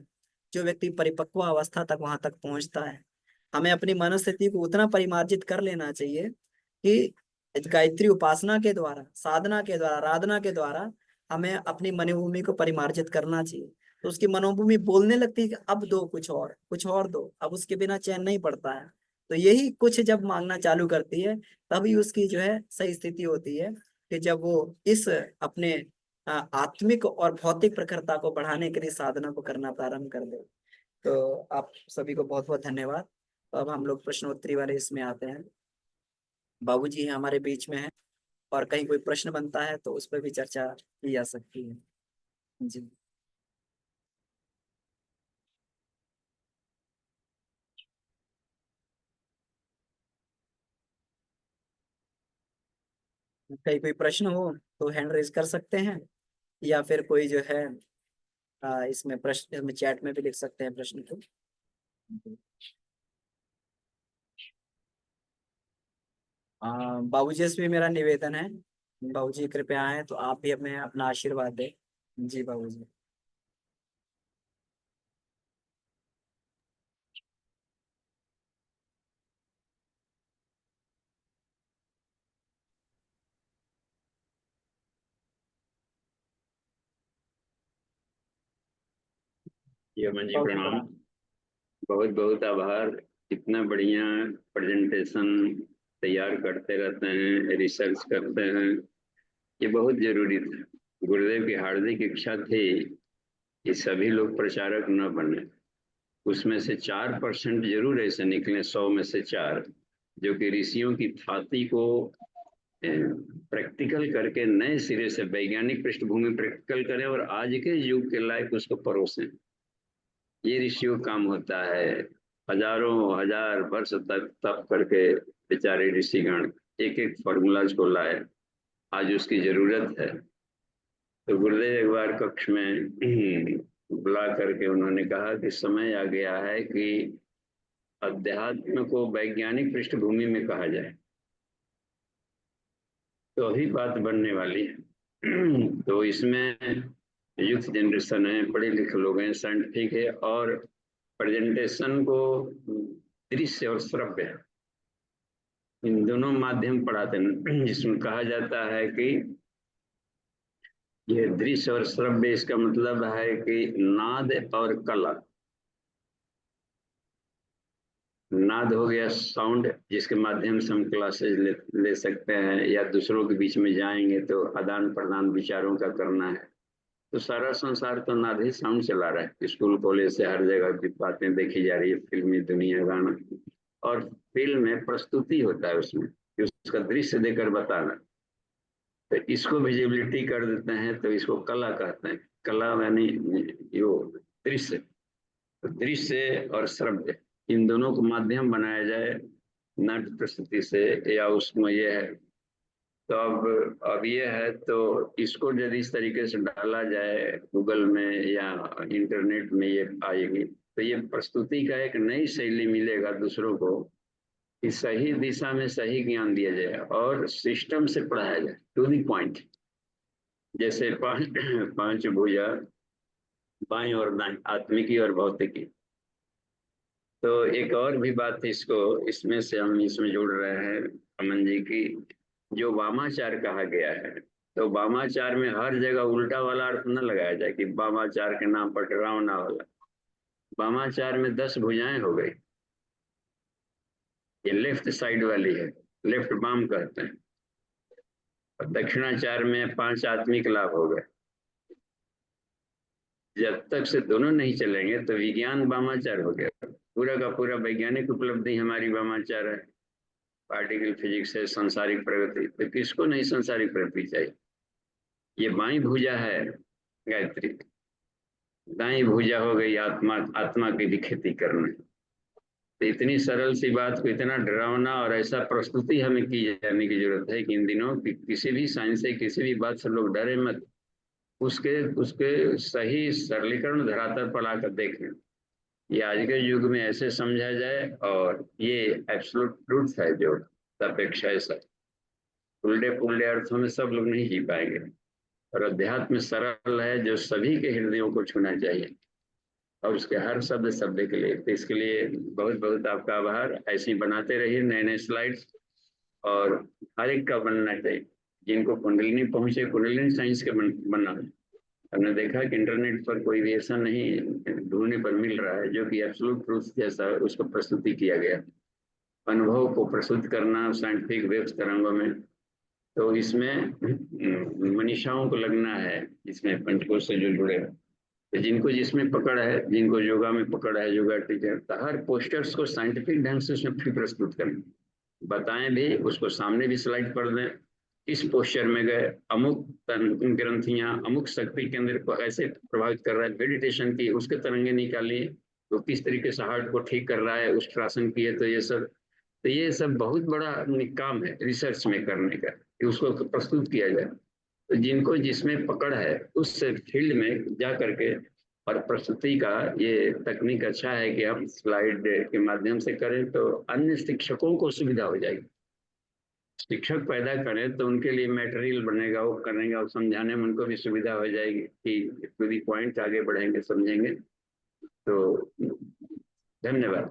जो व्यक्ति परिपक्व अवस्था तक वहां तक पहुंचता है। हमें अपनी मनस्थिति को उतना परिमार्जित कर लेना चाहिए कि गायत्री उपासना के द्वारा, साधना के द्वारा, आराधना के द्वारा हमें अपनी मनोभूमि को परिमार्जित करना चाहिए। तो उसकी मनोभूमि बोलने लगती है कि अब दो, कुछ और दो, अब उसके बिना चैन नहीं पड़ता है। तो यही कुछ जब मांगना चालू करती है तभी उसकी जो है सही स्थिति होती है कि जब वो इस अपने आत्मिक और भौतिक प्रखरता को बढ़ाने के लिए साधना को करना प्रारंभ कर दे। तो आप सभी को बहुत बहुत धन्यवाद। तो अब हम लोग प्रश्नोत्तरी वाले इसमें आते हैं। बाबूजी हमारे बीच में है, और कहीं कोई प्रश्न बनता है तो उस पर भी चर्चा की जा सकती है। जी। कहीं कोई प्रश्न हो तो हैंड रेज कर सकते हैं, या फिर कोई जो है इसमें प्रश्न, इसमें चैट में भी लिख सकते हैं प्रश्न को। बाबूजी से भी मेरा निवेदन है, बाबूजी कृपया आए तो आप भी हमें अपना आशीर्वाद दें। जी बाबूजी। यमन जी बहुत प्रणाम। प्रणाम। बहुत बहुत आभार। इतना बढ़िया प्रेजेंटेशन तैयार करते रहते हैं, रिसर्च करते हैं, ये बहुत जरूरी था। गुरुदेव की हार्दिक इच्छा थी कि सभी लोग प्रचारक न बने, उसमें से 4% जरूर ऐसे निकले, 100 में से 4, जो कि ऋषियों की थाती को प्रैक्टिकल करके नए सिरे से वैज्ञानिक पृष्ठभूमि प्रैक्टिकल करें और आज के युग के लायक उसको परोसें। ये ऋषियों का काम होता है। हजारों हजार वर्ष तक तप करके बेचारे ऋषिगण एक एक फॉर्मूलाज को लाए, आज उसकी जरूरत है। तो गुरुदेव एक बार कक्ष में बुला करके उन्होंने कहा कि समय आ गया है कि अध्यात्म को वैज्ञानिक पृष्ठभूमि में कहा जाए, तो अभी बात बनने वाली है। तो इसमें यूथ जनरेशन है, पढ़े लिखे लोग हैं, साइंटिफिक है, और प्रेजेंटेशन को दृश्य और श्रव्य, इन दोनों माध्यम पढ़ाते हैं, जिसमें कहा जाता है कि ये दृश्य और श्रव्य, इसका मतलब है कि नाद और कला। नाद हो गया साउंड, जिसके माध्यम से हम क्लासेस ले सकते हैं, या दूसरों के बीच में जाएंगे तो आदान प्रदान विचारों का करना है। तो सारा संसार तो नाद ही साउंड चला रहा है, स्कूल कॉलेज से हर जगह की बातें देखी जा रही है, फिल्मी दुनिया, गाना। और फिल्म में प्रस्तुति होता है, उसमें कि उसका दृश्य देकर बताना। तो इसको विजिबिलिटी कर देते हैं, तो इसको कला कहते हैं। कला यानी यो दृश्य। तो दृश्य और श्रव्य, इन दोनों को माध्यम बनाया जाए नाट्य प्रस्तुति से, या उसमें यह है। तो अब ये है, तो इसको यदि इस तरीके से डाला जाए गूगल में या इंटरनेट में, ये आएगी, तो ये प्रस्तुति का एक नई शैली मिलेगा दूसरों को, कि सही दिशा में सही ज्ञान दिया जाए और सिस्टम से पढ़ाया जाए, टू दी पॉइंट। जैसे पांच पांच भुजा, बाएं और दाएं, आत्मिकी और भौतिकी। तो एक और भी बात इसको, इसमें से हम इसमें जोड़ रहे हैं अमन जी की, जो वामाचार कहा गया है, तो वामाचार में हर जगह उल्टा वाला अर्थ न लगाया जाए कि वामाचार के नाम पर डरावना वाला। वामाचार में 10 भुजाएं हो गई, ये लेफ्ट साइड वाली है, लेफ्ट बाम कहते हैं। और दक्षिणाचार में 5 आत्मिक लाभ हो गए। जब तक से दोनों नहीं चलेंगे तो विज्ञान वामाचार हो गया, पूरा का पूरा वैज्ञानिक उपलब्धि हमारी वामाचार है। पार्टिकल फिजिक्स है, संसारिक प्रगति, तो किसको नहीं संसारिक प्रगति चाहिए। ये बाई भुजा है गायत्री, दाई भुजा हो गई आत्मा, आत्मा की भी खेती करना। तो इतनी सरल सी बात को इतना डरावना और ऐसा प्रस्तुति हमें की जाने की जरूरत है कि इन दिनों किसी भी साइंस से किसी भी बात से लोग डरे मत, उसके उसके सही सरलीकरण धरातल पर आकर देखें। ये आज के युग में ऐसे समझा जाए, और ये एब्सोल्यूट ट्रूथ है जो सापेक्ष है। सब उल्टे पुल्टे अर्थों में सब लोग नहीं जी पाएंगे। और अध्यात्म सरल है जो सभी के हृदयों को छूना चाहिए, और उसके हर शब्द शब्द के लिए। तो इसके लिए बहुत बहुत आपका आभार। ऐसे ही बनाते रहिए नए नए स्लाइड्स, और हर एक का बनना चाहिए। जिनको कुंडलिनी पहुंचे, कुंडलिनी साइंस के बनना। हमने देखा कि इंटरनेट पर कोई भी ऐसा नहीं ढूंढने पर मिल रहा है जो कि एब्सोल्यूट ट्रूथ जैसा उसको प्रस्तुति किया गया। अनुभव को प्रस्तुत करना साइंटिफिक वेब तरंगों में, तो इसमें मनीषाओं को लगना है, इसमें पंचकोश से जो जुड़े हैं। तो जिनको जिसमें पकड़ है, जिनको योगा में पकड़ है, योगा टीचर, तो हर पोस्टर्स को साइंटिफिक ढंग से उसमें फिर प्रस्तुत करें, बताएं भी, उसको सामने भी स्लाइड कर दें। इस पोस्चर में गए, अमुक ग्रंथियां अमुक शक्ति केंद्र को ऐसे प्रभावित कर रहा है, मेडिटेशन की उसके तरंगे निकालिए, तो किस तरीके से हार्ट को ठीक कर रहा है, उस शासन किए। तो ये सब बहुत बड़ा काम है रिसर्च में करने का, कि उसको प्रस्तुत किया जाए। तो जिनको जिसमें पकड़ है उस फील्ड में जा करके, और प्रस्तुति का ये तकनीक अच्छा है कि हम स्लाइड के माध्यम से करें, तो अन्य शिक्षकों को सुविधा हो जाएगी। शिक्षक पैदा करें तो उनके लिए मटेरियल बनेगा, वो करेंगे, और समझाने में उनको भी सुविधा हो जाएगी कि पूरी पॉइंट आगे बढ़ेंगे, समझेंगे। तो धन्यवाद।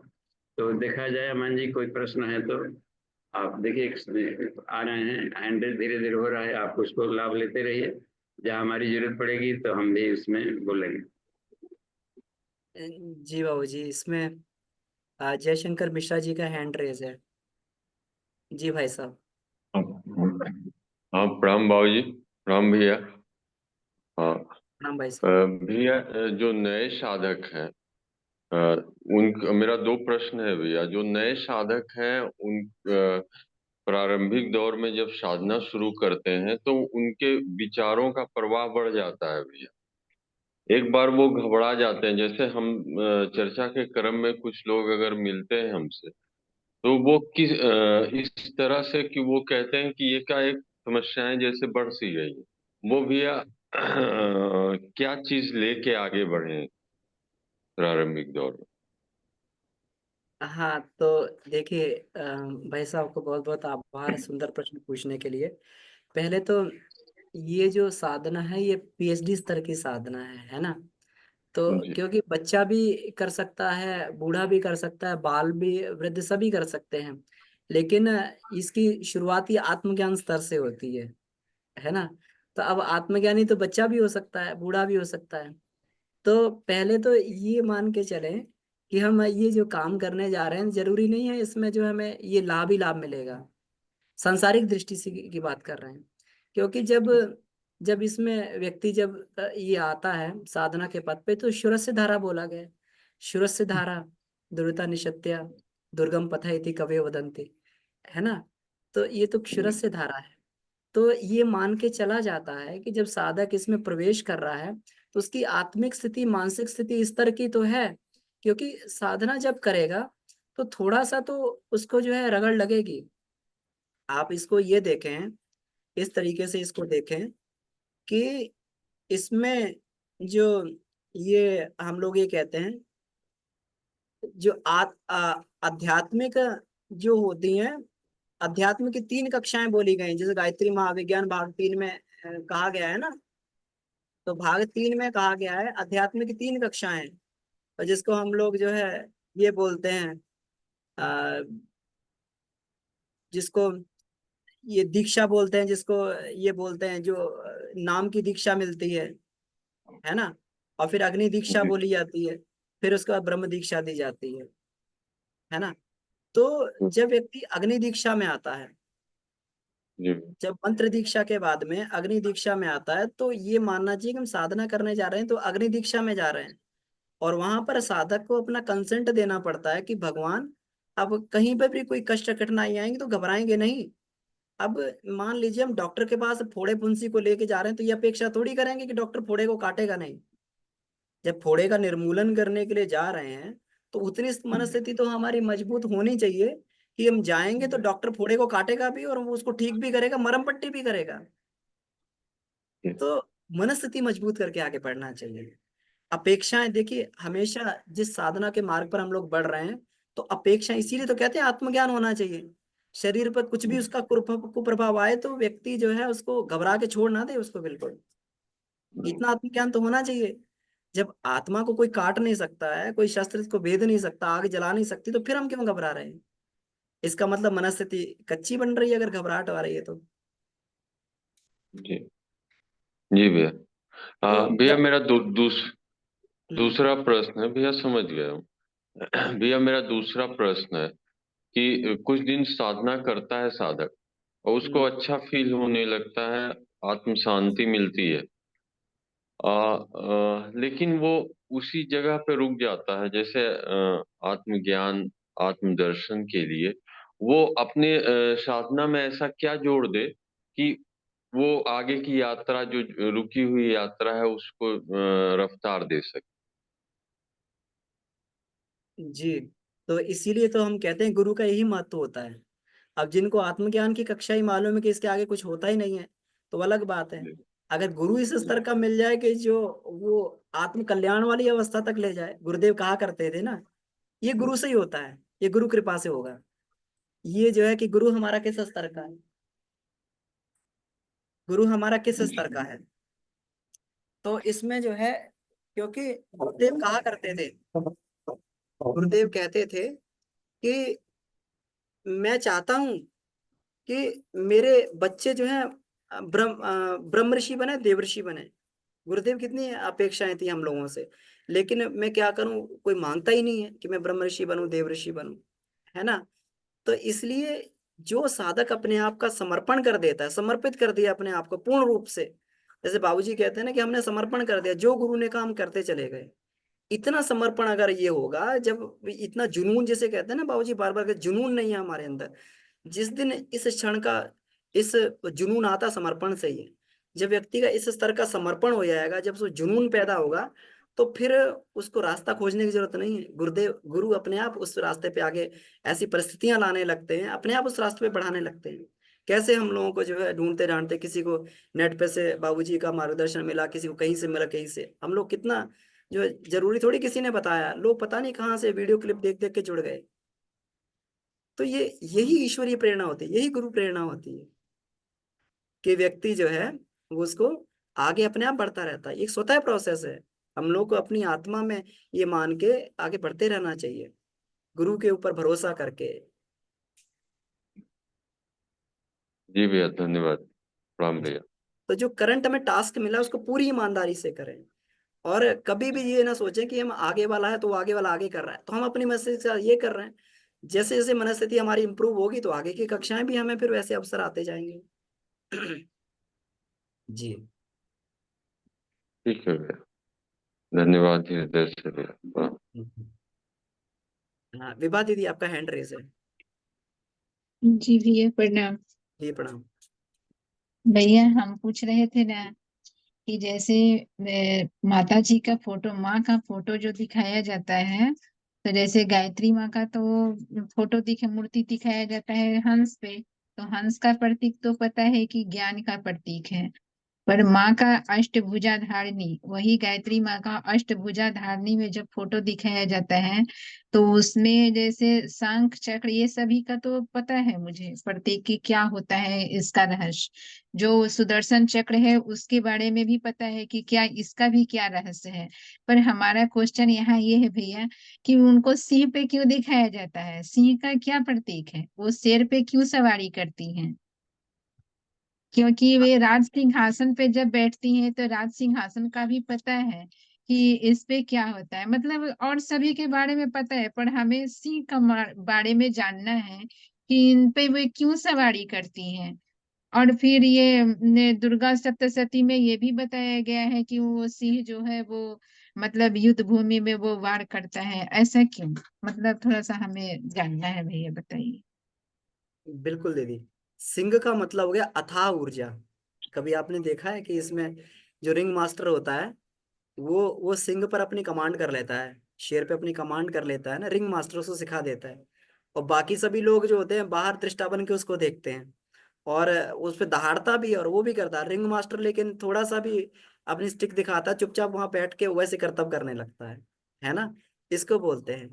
तो देखा जाए अमन जी, कोई प्रश्न है तो आप देखिए आ रहे हैं, हैंडल धीरे धीरे हो रहा है, आप उसको लाभ लेते रहिए। जहाँ हमारी जरूरत पड़ेगी तो हम भी उसमें बोलेंगे। जी बाबू जी, इसमें जयशंकर मिश्रा जी का हैंड रेज है। जी भाई साहब। हाँ, प्रणाम बाबू जी, प्रणाम भैया। हाँ, हाँ भाई अ, साहब। भैया, जो नए साधक हैं, अ, उन मेरा दो प्रश्न है भैया। जो नए साधक हैं, उन प्रारंभिक दौर में जब साधना शुरू करते हैं तो उनके विचारों का प्रवाह बढ़ जाता है भैया। एक बार वो घबरा जाते हैं, जैसे हम चर्चा के क्रम में कुछ लोग अगर मिलते हैं हमसे, तो वो इस तरह से कि वो कहते हैं कि ये क्या एक समस्याएं जैसे बढ़ सी गई हैं। वो भैया क्या चीज लेके आगे बढ़े प्रारंभिक दौर में। हाँ तो देखिए, भाई साहब को बहुत बहुत आभार सुंदर प्रश्न पूछने के लिए। पहले तो ये जो साधना है ये पीएचडी स्तर की साधना है ना। तो जी। क्योंकि बच्चा भी कर सकता है, बूढ़ा भी कर सकता है, बाल भी, वृद्ध सभी कर सकते हैं। लेकिन इसकी शुरुआती आत्मज्ञान स्तर से होती है ना। तो अब आत्मज्ञानी तो बच्चा भी हो सकता है, बूढ़ा भी हो सकता है। तो पहले तो ये मान के चलें कि हम ये जो काम करने जा रहे हैं, जरूरी नहीं है इसमें जो हमें ये लाभ ही लाभ मिलेगा। सांसारिक दृष्टि से की बात कर रहे हैं। क्योंकि जब जब इसमें व्यक्ति जब ये आता है साधना के पद पे, तो शुरस्य धारा बोला गया है। शुरस्य धारा दुर्ता निषत्या दुर्गम पथ इति कवयो वदन्ति, है ना। तो ये तो जी। क्षुरस्य धारा है। तो ये मान के चला जाता है कि जब साधक इसमें प्रवेश कर रहा है तो उसकी आत्मिक स्थिति, मानसिक स्थिति इस तरह की तो है। क्योंकि साधना जब करेगा तो थोड़ा सा तो उसको जो है रगड़ लगेगी। आप इसको ये देखें, इस तरीके से इसको देखें कि इसमें जो ये हम लोग ये कहते हैं, जो आध्यात्मिक जो होती हैं, अध्यात्म की 3 कक्षाएं बोली गई, जैसे गायत्री महाविज्ञान भाग 3 में कहा गया है ना, तो भाग 3 में कहा गया है अध्यात्म की 3 कक्षाएं, और जिसको हम लोग जो है ये बोलते हैं, अ, जिसको ये दीक्षा बोलते हैं, जिसको ये बोलते हैं जो नाम की दीक्षा मिलती है ना। और फिर अग्नि दीक्षा जी बोली जाती है, फिर उसके बाद ब्रह्म दीक्षा दी जाती है ना। तो जब व्यक्ति अग्नि दीक्षा में आता है, जी जब मंत्र दीक्षा के बाद में अग्नि दीक्षा में आता है, तो ये मानना चाहिए कि हम साधना करने जा रहे हैं तो अग्नि दीक्षा में जा रहे हैं। और वहां पर साधक को अपना कंसेंट देना पड़ता है कि भगवान, अब कहीं पर भी कोई कष्ट कठिनाई आएंगी तो घबराएंगे नहीं। अब मान लीजिए हम डॉक्टर के पास फोड़े फुंसी को लेके जा रहे हैं, तो ये अपेक्षा थोड़ी करेंगे कि डॉक्टर फोड़े को काटेगा नहीं। जब फोड़े का निर्मूलन करने के लिए जा रहे हैं, तो उतनी मनस्थिति तो हमारी मजबूत होनी चाहिए कि हम जाएंगे तो डॉक्टर फोड़े को काटेगा भी और वो उसको ठीक भी करेगा, मरहम पट्टी भी करेगा। जी तो मनस्थिति मजबूत करके आगे बढ़ना चाहिए। अपेक्षाएं देखिए, हमेशा जिस साधना के मार्ग पर हम लोग बढ़ रहे हैं, तो अपेक्षा, इसीलिए तो कहते हैं आत्मज्ञान होना चाहिए। शरीर पर कुछ भी उसका कुप्रभाव आए तो व्यक्ति जो है उसको घबरा के छोड़ ना दे उसको, बिल्कुल। इतना आत्मज्ञान तो होना चाहिए। जब आत्मा को कोई काट नहीं सकता है, कोई शस्त्र इसको भेद नहीं सकता, आग जला नहीं सकती, तो फिर हम क्यों घबरा रहे हैं? इसका मतलब मनस्थिति कच्ची बन रही है अगर घबराहट आ रही है तो। जी जी भैया। तो भैया जब मेरा हम्म, दूसरा प्रश्न है भैया, समझ गया हूँ। भैया मेरा दूसरा प्रश्न है कि कुछ दिन साधना करता है साधक और उसको हम्म, अच्छा फील होने लगता है, आत्म शांति मिलती है, लेकिन वो उसी जगह पे रुक जाता है। जैसे आत्मज्ञान, आत्मदर्शन के लिए वो अपने साधना में ऐसा क्या जोड़ दे कि वो आगे की यात्रा, जो रुकी हुई यात्रा है, उसको रफ्तार दे सके। जी। तो इसीलिए तो हम कहते हैं गुरु का यही महत्व होता है। अब जिनको आत्मज्ञान की कक्षा ही मालूम है कि इसके आगे कुछ होता ही नहीं है, तो अलग बात है। जी अगर गुरु इस जी स्तर का मिल जाए कि जो वो आत्म कल्याण वाली अवस्था तक ले जाए, गुरुदेव कहा करते थे ना, ये गुरु से ही होता है, ये गुरु कृपा से होगा। ये जो है कि गुरु हमारा किस स्तर का है, गुरु हमारा किस स्तर का है। तो इसमें जो है, क्योंकि गुरुदेव कहा करते थे, गुरुदेव कहते थे कि मैं चाहता हूं कि मेरे बच्चे जो हैं ब्रह्म ऋषि बने, देव ऋषि बने। गुरुदेव कितनी अपेक्षाएं थी हम लोगों से, लेकिन मैं क्या करूं, कोई मानता ही नहीं है कि मैं ब्रह्म ऋषि बनूं, देव ऋषि बनूं, है ना। तो इसलिए जो साधक अपने आप का समर्पण कर देता है, समर्पित कर दिया अपने आप को पूर्ण रूप से, जैसे बाबूजी कहते हैं ना कि हमने समर्पण कर दिया, जो गुरु ने कहा हम करते चले गए। इतना समर्पण अगर ये होगा, जब इतना जुनून, जिसे कहते हैं ना बाबूजी बार बार, जुनून नहीं है हमारे अंदर, जिस दिन इस क्षण का इस जुनून आता समर्पण से ही है। जब व्यक्ति का इस स्तर का समर्पण हो जाएगा, जब उसको जुनून पैदा होगा, तो फिर उसको रास्ता खोजने की जरूरत नहीं है। गुरु अपने आप उस रास्ते पे आगे ऐसी परिस्थितियां लाने लगते हैं, अपने आप उस रास्ते पे बढ़ाने लगते हैं। कैसे हम लोगों को जो है ढूंढते ढांढते, किसी को नेट पे से बाबूजी का मार्गदर्शन मिला, किसी को कहीं से मिला, कहीं से हम लोग कितना जो है, जरूरी थोड़ी किसी ने बताया, लोग पता नहीं कहाँ से वीडियो क्लिप देख देख के जुड़ गए। तो ये यही ईश्वरीय प्रेरणा होती है, यही गुरु प्रेरणा होती है कि व्यक्ति जो है वो उसको आगे अपने आप बढ़ता रहता है। एक स्वतः प्रोसेस है। हम लोग को अपनी आत्मा में ये मान के आगे बढ़ते रहना चाहिए, गुरु के ऊपर भरोसा करके। जी भैया, धन्यवाद, प्रणाम भैया। तो जो करंट हमें टास्क मिला उसको पूरी ईमानदारी से करें, और कभी भी ये ना सोचें कि हम आगे वाला है तो वो आगे वाला आगे कर रहा है तो हम अपनी मनस्थिति से ये कर रहे हैं। जैसे जैसे मनस्थिति हमारी इंप्रूव होगी तो आगे की कक्षाएं भी हमें फिर वैसे अवसर आते जाएंगे। जी। ठीक है भैया, धन्यवाद हृदय से भैया, प्रणाम। हाँ, विभा दीदी आपका हैंड रेस है। जी भैया प्रणाम। जी प्रणाम। भैया हम पूछ रहे थे ना कि जैसे माता जी का फोटो, माँ का फोटो जो दिखाया जाता है, तो जैसे गायत्री माँ का तो फोटो दिखे, मूर्ति दिखाया जाता है हंस पे, तो हंस का प्रतीक तो पता है कि ज्ञान का प्रतीक है। पर माँ का अष्टभुजा धारिणी, वही गायत्री माँ का अष्टभुजा धारिणी में जब फोटो दिखाया जाता है तो उसमें जैसे शंख चक्र ये सभी का तो पता है मुझे, प्रत्येक की क्या होता है इसका रहस्य। जो सुदर्शन चक्र है उसके बारे में भी पता है कि क्या इसका भी क्या रहस्य है। पर हमारा क्वेश्चन यहाँ ये है भैया कि उनको सिंह पे क्यों दिखाया जाता है, सिंह का क्या प्रतीक है, वो शेर पे क्यों सवारी करती हैं? क्योंकि वे राज सिंहासन पे जब बैठती हैं तो राज सिंहासन का भी पता है कि इस पे क्या होता है, मतलब और सभी के बारे में पता है, पर हमें सिंह का बारे में जानना है कि इन पे वे क्यों सवारी करती हैं। और फिर ये दुर्गा सप्तशती में ये भी बताया गया है कि वो सिंह जो है वो मतलब युद्ध भूमि में वो वार करता है, ऐसा क्यों? मतलब थोड़ा सा हमें जानना है भैया, बताइए। बिल्कुल दीदी। सिंह का मतलब हो गया अथाह ऊर्जा। कभी आपने देखा है कि इसमें जो रिंग मास्टर होता है वो सिंह पर अपनी कमांड कर लेता है, शेर पे अपनी कमांड कर लेता है ना, रिंग मास्टर उसको सिखा देता है। और बाकी सभी लोग जो होते हैं बाहर दृष्टा बन के उसको देखते हैं, और उस पे दहाड़ता भी है और वो भी करता है रिंग मास्टर, लेकिन थोड़ा सा भी अपनी स्टिक दिखाता है, चुपचाप वहां बैठ के वैसे कर्तव्य करने लगता है ना। इसको बोलते हैं।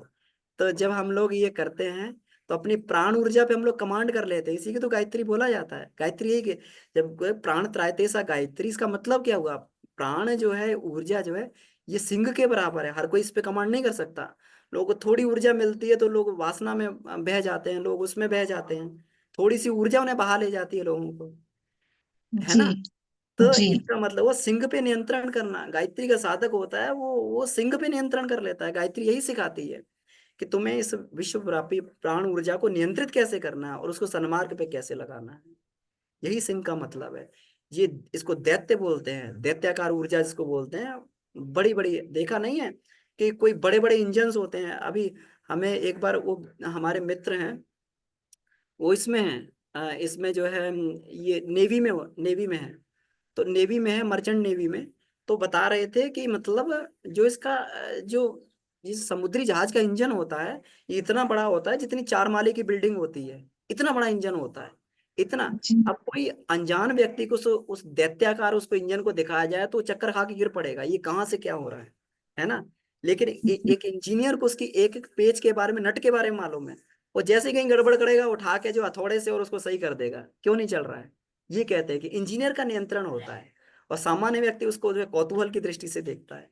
तो जब हम लोग ये करते हैं तो अपनी प्राण ऊर्जा पे हम लोग कमांड कर लेते हैं, इसी की तो गायत्री बोला जाता है। गायत्री यही कि जब कोई प्राण त्रायते सा गायत्री, इसका मतलब क्या हुआ? प्राण जो है, ऊर्जा जो है, ये सिंह के बराबर है, हर कोई इस पे कमांड नहीं कर सकता। लोगों को थोड़ी ऊर्जा मिलती है तो लोग वासना में बह जाते हैं, लोग उसमें बह जाते हैं, थोड़ी सी ऊर्जा उन्हें बहा ले जाती है लोगों को, है जी। ना। तो जी। इसका मतलब वो सिंह पे नियंत्रण करना, गायत्री का साधक होता है वो सिंह पे नियंत्रण कर लेता है। गायत्री यही सिखाती है कि तुम्हें इस विश्वव्यापी प्राण ऊर्जा को नियंत्रित कैसे करना है और उसको सन्मार्ग पे कैसे लगाना है। यही सिंह का मतलब है। ये इसको दैत्य बोलते हैं, दैत्याकार ऊर्जा जिसको बोलते हैं। बड़ी बड़ी देखा नहीं है कि कोई बड़े बड़े इंजन्स होते हैं। अभी हमें एक बार वो हमारे मित्र हैं, वो इसमें है, इसमें जो है ये नेवी में, नेवी में है। तो नेवी में है, मर्चेंट नेवी में। तो बता रहे थे कि मतलब जो इसका जो जिस समुद्री जहाज का इंजन होता है, ये इतना बड़ा होता है जितनी 4 माले की बिल्डिंग होती है, इतना बड़ा इंजन होता है, इतना। जी। अब कोई अनजान व्यक्ति को उस दैत्याकार उसको इंजन को दिखाया जाए तो वो चक्कर खा के गिर पड़ेगा, ये कहाँ से क्या हो रहा है ना। लेकिन एक इंजीनियर को उसकी एक एक पेज के बारे में, नट के बारे में मालूम है। वो जैसे ही कहीं गड़बड़ करेगा उठा के जो हथौड़े से और उसको सही कर देगा, क्यों नहीं चल रहा है। ये कहते हैं कि इंजीनियर का नियंत्रण होता है, और सामान्य व्यक्ति उसको जो है कौतूहल की दृष्टि से देखता है।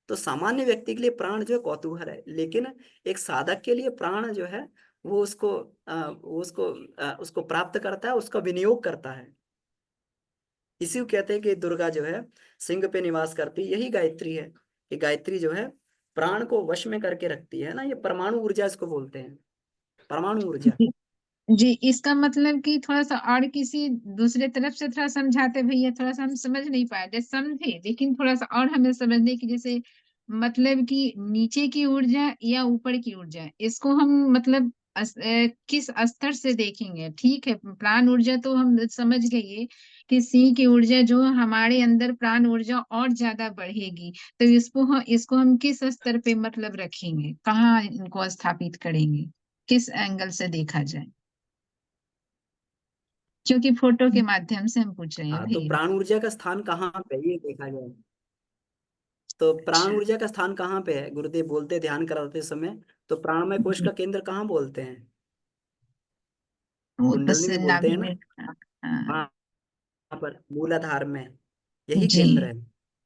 तो सामान्य व्यक्ति के लिए प्राण जो है कौतूहल है, लेकिन एक साधक के लिए प्राण जो है वो उसको प्राप्त करता है, उसका विनियोग करता है। इसी को कहते हैं कि दुर्गा जो है सिंह पे निवास करती है, यही गायत्री है। कि गायत्री जो है प्राण को वश में करके रखती है ना, ये परमाणु ऊर्जा इसको बोलते हैं, परमाणु ऊर्जा। जी। जी, इसका मतलब कि थोड़ा सा और किसी दूसरे तरफ से थोड़ा समझाते भैया, थोड़ा सा हम समझ नहीं पाए, जैसे समझे लेकिन थोड़ा सा और हमें समझने की, जैसे मतलब कि नीचे की ऊर्जा या ऊपर की ऊर्जा, इसको हम मतलब किस स्तर से देखेंगे? ठीक है, प्राण ऊर्जा तो हम समझ गए कि सिंह की ऊर्जा जो हमारे अंदर प्राण ऊर्जा और ज्यादा बढ़ेगी, तो इसको हम किस स्तर पे मतलब रखेंगे, कहाँ इनको स्थापित करेंगे, किस एंगल से देखा जाए? क्योंकि फोटो के माध्यम से हम पूछ रहे हैं हाँ, तो भैया। प्राण ऊर्जा का स्थान कहाँ पे है, ये देखा जाए। तो प्राण अच्छा। ऊर्जा का स्थान कहाँ पे है, गुरुदेव बोलते ध्यान कराते समय। तो प्राणमय कोश जी। का केंद्र कहाँ बोलते हैं? वो कुंडलनी बस में बोलते नाभि हैं ना। में। हाँ। वहां पर मूलाधार में यही जी। केंद्र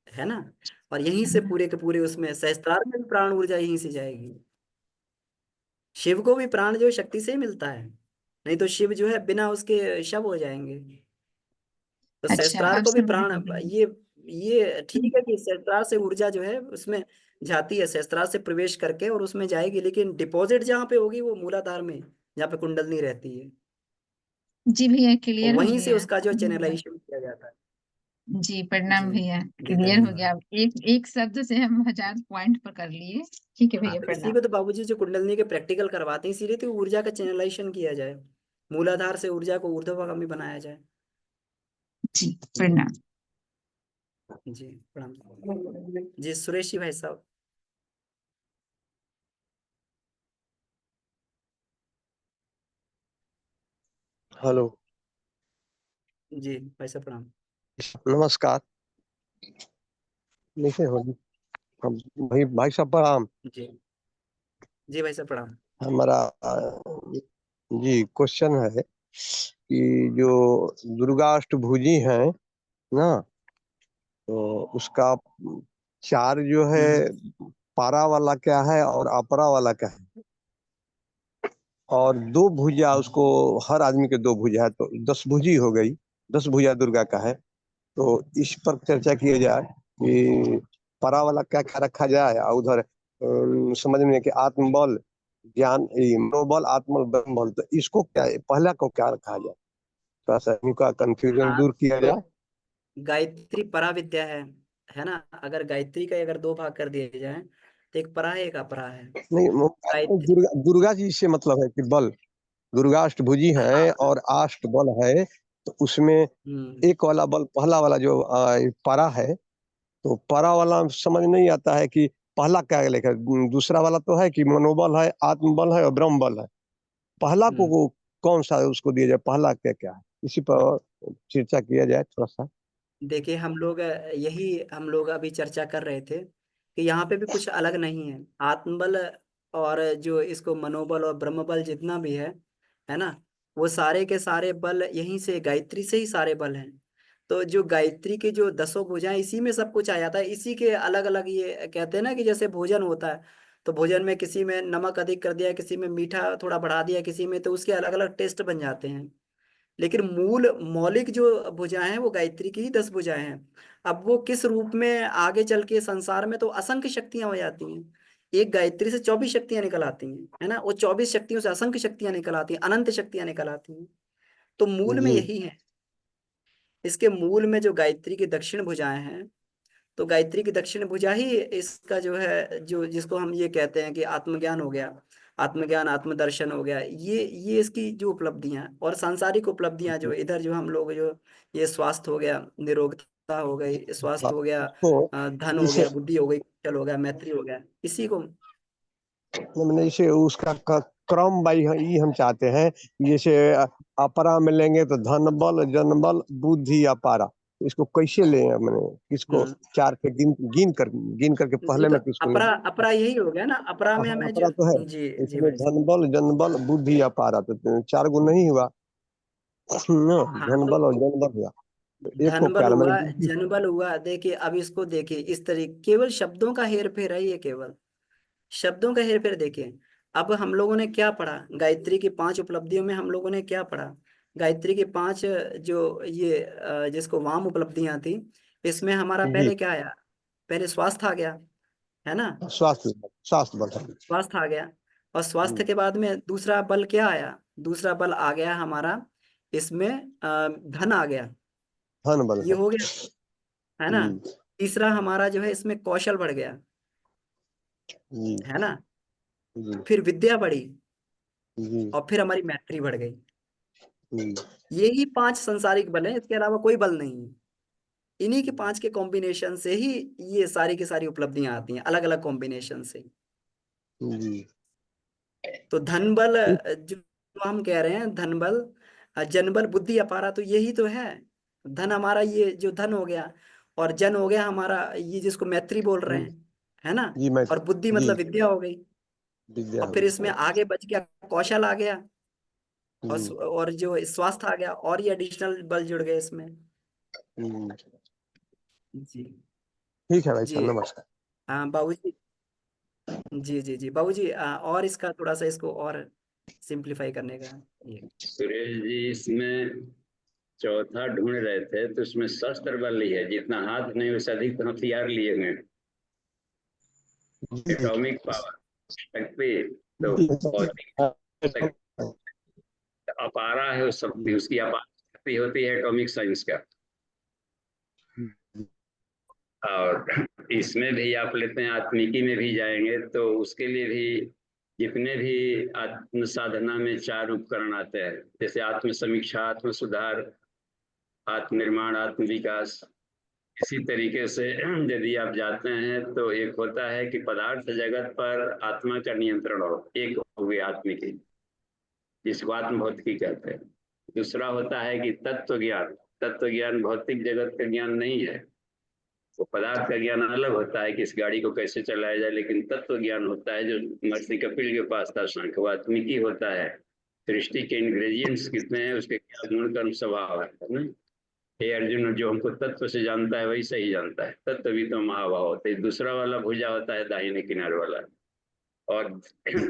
है ना। और यहीं से पूरे के पूरे उसमें सहस्त्रार में भी प्राण ऊर्जा यहीं से जाएगी। शिव को भी प्राण जो है शक्ति से ही मिलता है, नहीं तो शिव जो है बिना उसके शव हो जाएंगे। तो अच्छा, सहस्त्रार अब को भी समझ प्राण, में भैया। ये ठीक है कि सहस्त्रार से ऊर्जा जो है उसमें जाती है, सहस्त्रार से प्रवेश करके और उसमें जाएगी, लेकिन डिपॉजिट जहाँ पे होगी वो मूलाधार में, जहाँ पे कुंडलनी रहती है। जी भैया, और क्लियर हो वहीं से गया। उसका जो चैनलाइजेशन किया जाता है। जी, जी प्रणाम भैया। जी, क्लियर हो गया, धन्यवाद। एक एक शब्द से हम 1000 पॉइंट पकड़ लिए। ठीक है हाँ, भैया, तो इसी प्रणाम। को तो बाबूजी जो कुंडलनी के प्रैक्टिकल करवाते हैं, इसीलिए तो ऊर्जा का चैनलाइजेशन किया जाए, मूलाधार से ऊर्जा को ऊर्ध्वगामी बनाया जाए। जी, प्रणाम। जी प्रणाम। जी सुरेश जी भाई साहब। हेलो। जी भाई साहब प्रणाम। नमस्कार। नहीं होगी हम भाई साहब प्रणाम। जी जी भाई साहब प्रणाम। हमारा जी क्वेश्चन है कि जो दुर्गा अष्टभुजी है ना, तो उसका चार जो है पारा वाला क्या है और अपरा वाला क्या है, और दो भुजा उसको, हर आदमी के दो भुजा है तो 10 भुजी हो गई, 10 भुजा दुर्गा का है। तो इस पर चर्चा किया जाए कि परा वाला क्या क्या रखा जाए, और उधर समझ में कि आत्मबल, ज्ञान, मनोबल, आत्मबल, ब्रह्मबल, तो इसको क्या, पहला को क्या रखा जाए, थोड़ा सा इनका कंफ्यूजन हाँ दूर किया तो जाए। गायत्री परा विद्या है ना। अगर गायत्री का अगर दो भाग कर दिए जाए तो एक परा है एक अपरा है। नहीं गायत्री दुर्गा जी से मतलब है कि बल, दुर्गा अष्टभुजी है हाँ और अष्ट बल है, तो उसमें हम्म एक वाला बल, पहला वाला जो परा है, तो परा वाला समझ नहीं आता है कि पहला क्या लिखा है। दूसरा वाला तो है कि मनोबल है, आत्मबल है और ब्रह्म बल है। पहला हम्म कौन सा है उसको दिया जाए, पहला क्या क्या है, इसी पर चर्चा किया जाए थोड़ा सा। देखिए हम लोग अभी चर्चा कर रहे थे कि यहाँ पे भी कुछ अलग नहीं है। आत्मबल और जो इसको मनोबल और ब्रह्मबल जितना भी है ना, वो सारे के सारे बल यहीं से गायत्री से ही सारे बल हैं। तो जो गायत्री की जो 10 भुजाएं इसी में सब कुछ आ जाता है। इसी के अलग अलग ये कहते हैं ना कि जैसे भोजन होता है तो भोजन में किसी में नमक अधिक कर दिया, किसी में मीठा थोड़ा बढ़ा दिया, किसी में, तो उसके अलग अलग टेस्ट बन जाते हैं। लेकिन मूल मौलिक जो भुजाएं हैं वो गायत्री की ही 10 भुजाएं हैं। अब वो किस रूप में आगे चल के संसार में तो असंख्य शक्तियां हो जाती हैं। एक गायत्री से 24 शक्तियां निकल आती हैं, है ना। वो 24 शक्तियों से असंख्य शक्तियां निकल आती हैं, अनंत शक्तियां निकल आती हैं। तो मूल में जी यही है। इसके मूल में जो गायत्री की दक्षिण भुजाएं हैं, तो गायत्री की दक्षिण भुजा ही इसका जो है, जो जिसको हम ये कहते हैं कि आत्मज्ञान हो गया, आत्मज्ञान आत्मदर्शन हो गया, ये इसकी जो उपलब्धियां हैं। और सांसारिक उपलब्धियां जो इधर जो हम लोग जो ये स्वास्थ्य हो गया, निरोगता हो गई, हाँ, स्वास्थ्य हो गया, इसको धन हो इसे गया, बुद्धि हो गई, कुशल हो गया, मैत्री हो गया, इसी को। मैंने इसे उसका क्रम बाई ये हम चाहते हैं। जैसे अपरा में लेंगे तो धन बल, जन बल, बुद्धि, अपारा, इसको कैसे ले, मैंने किसको हम्म चार के गिन करके ये पहले तो में किसको अपरा लेंगे। अपरा यही हो गया ना। अपरा में हाँ, हमें जो, अपरा तो है, जी जी इसमें भाई साहब। धन बल, जन बल, बुद्धि, अपारा, तो चार गुण नहीं हुआ ना, हाँ धन तो बल और जन बल हुआ, तो एक को धन बल क्या मैंने हुआ, गिनती। जन बल हुआ। देखिए अब इसको देखिए इस तरीके, केवल शब्दों का हेर फेर है ये, केवल शब्दों का हेर फेर। देखिए अब हम लोगों ने क्या पढ़ा, गायत्री की 5 उपलब्धियों में हम लोगों ने क्या पढ़ा। गायत्री की 5 जो ये जिसको वाम उपलब्धियां थी, इसमें हमारा जी, पहले क्या आया, पहले स्वास्थ्य आ गया, है ना। स्वास्थ्य बल है। स्वास्थ्य आ गया। और स्वास्थ्य के बाद में दूसरा बल क्या आया, दूसरा बल आ गया हमारा इसमें धन आ गया। धन बल ये है। हो गया, है ना। जी तीसरा हमारा जो है इसमें कौशल बढ़ गया, जी है ना। जी फिर विद्या बढ़ी, जी और फिर हमारी मैत्री बढ़ गई। जी यही 5 संसारिक बल हैं, इसके अलावा कोई बल नहीं है। इन्हीं के 5 के कॉम्बिनेशन से ही ये सारी की सारी उपलब्धियां आती हैं, अलग अलग कॉम्बिनेशन से। जी। तो धन बल जो हम कह रहे हैं, धन बल, जन बल, बुद्धि, अपारा, तो यही तो है। धन हमारा ये जो धन हो गया, और जन हो गया हमारा ये जिसको मैत्री बोल रहे जी हैं, है ना। जी मैं और बुद्धि जी मतलब विद्या हो गई। विद्या और हो फिर गई। इसमें आगे बच गया कौशल आ गया, और जी और जो स्वास्थ्य आ गया, और ये एडिशनल बल जुड़ गए इसमें। जी। जी ठीक है भाई जी। साहब, नमस्कार। हाँ बाबूजी। जी जी जी बाबूजी, और इसका थोड़ा सा इसको और सिंप्लीफाई करने का ये। सुरेश जी, इसमें चौथा ढूंढ रहे थे तो उसमें शस्त्र बल ही है, जितना हाथ नहीं उससे अधिक तो हथियार लिए हुए हैं। जी एटॉमिक पावर, शक्ति, तो जी भौतिक अपारा है उस शक्ति, उसकी अपार शक्ति होती है एटॉमिक साइंस का। और इसमें भी आप लेते हैं, आत्मिकी में भी जाएंगे तो उसके लिए भी जितने भी आत्म साधना में 4 उपकरण आते हैं, जैसे आत्म समीक्षा, आत्म सुधार, आत्म निर्माण, आत्म विकास, इसी तरीके से यदि आप जाते हैं तो एक होता है कि पदार्थ जगत पर आत्मा का नियंत्रण हो, एक हो गई आत्मिकी, जिसको आत्म भौतिकी कहते हैं। दूसरा होता है कि तत्व ज्ञान, तत्व ज्ञान भौतिक जगत का ज्ञान नहीं है। वो पदार्थ का ज्ञान अलग होता है कि इस गाड़ी को कैसे चलाया जाए, लेकिन तत्व ज्ञान होता है जो महर्षि कपिल के पास था, सांख्यवात्मिकी होता है। सृष्टि के इंग्रेडिएंट्स कितने हैं, उसके क्या गुण कर्म स्वभाव है ना। हे अर्जुन, जो हमको तत्व से जानता है वही सही जानता है। तत्व भी तो महाभाव होते हैं। दूसरा वाला भुजा होता है दाहिने किनारे वाला, और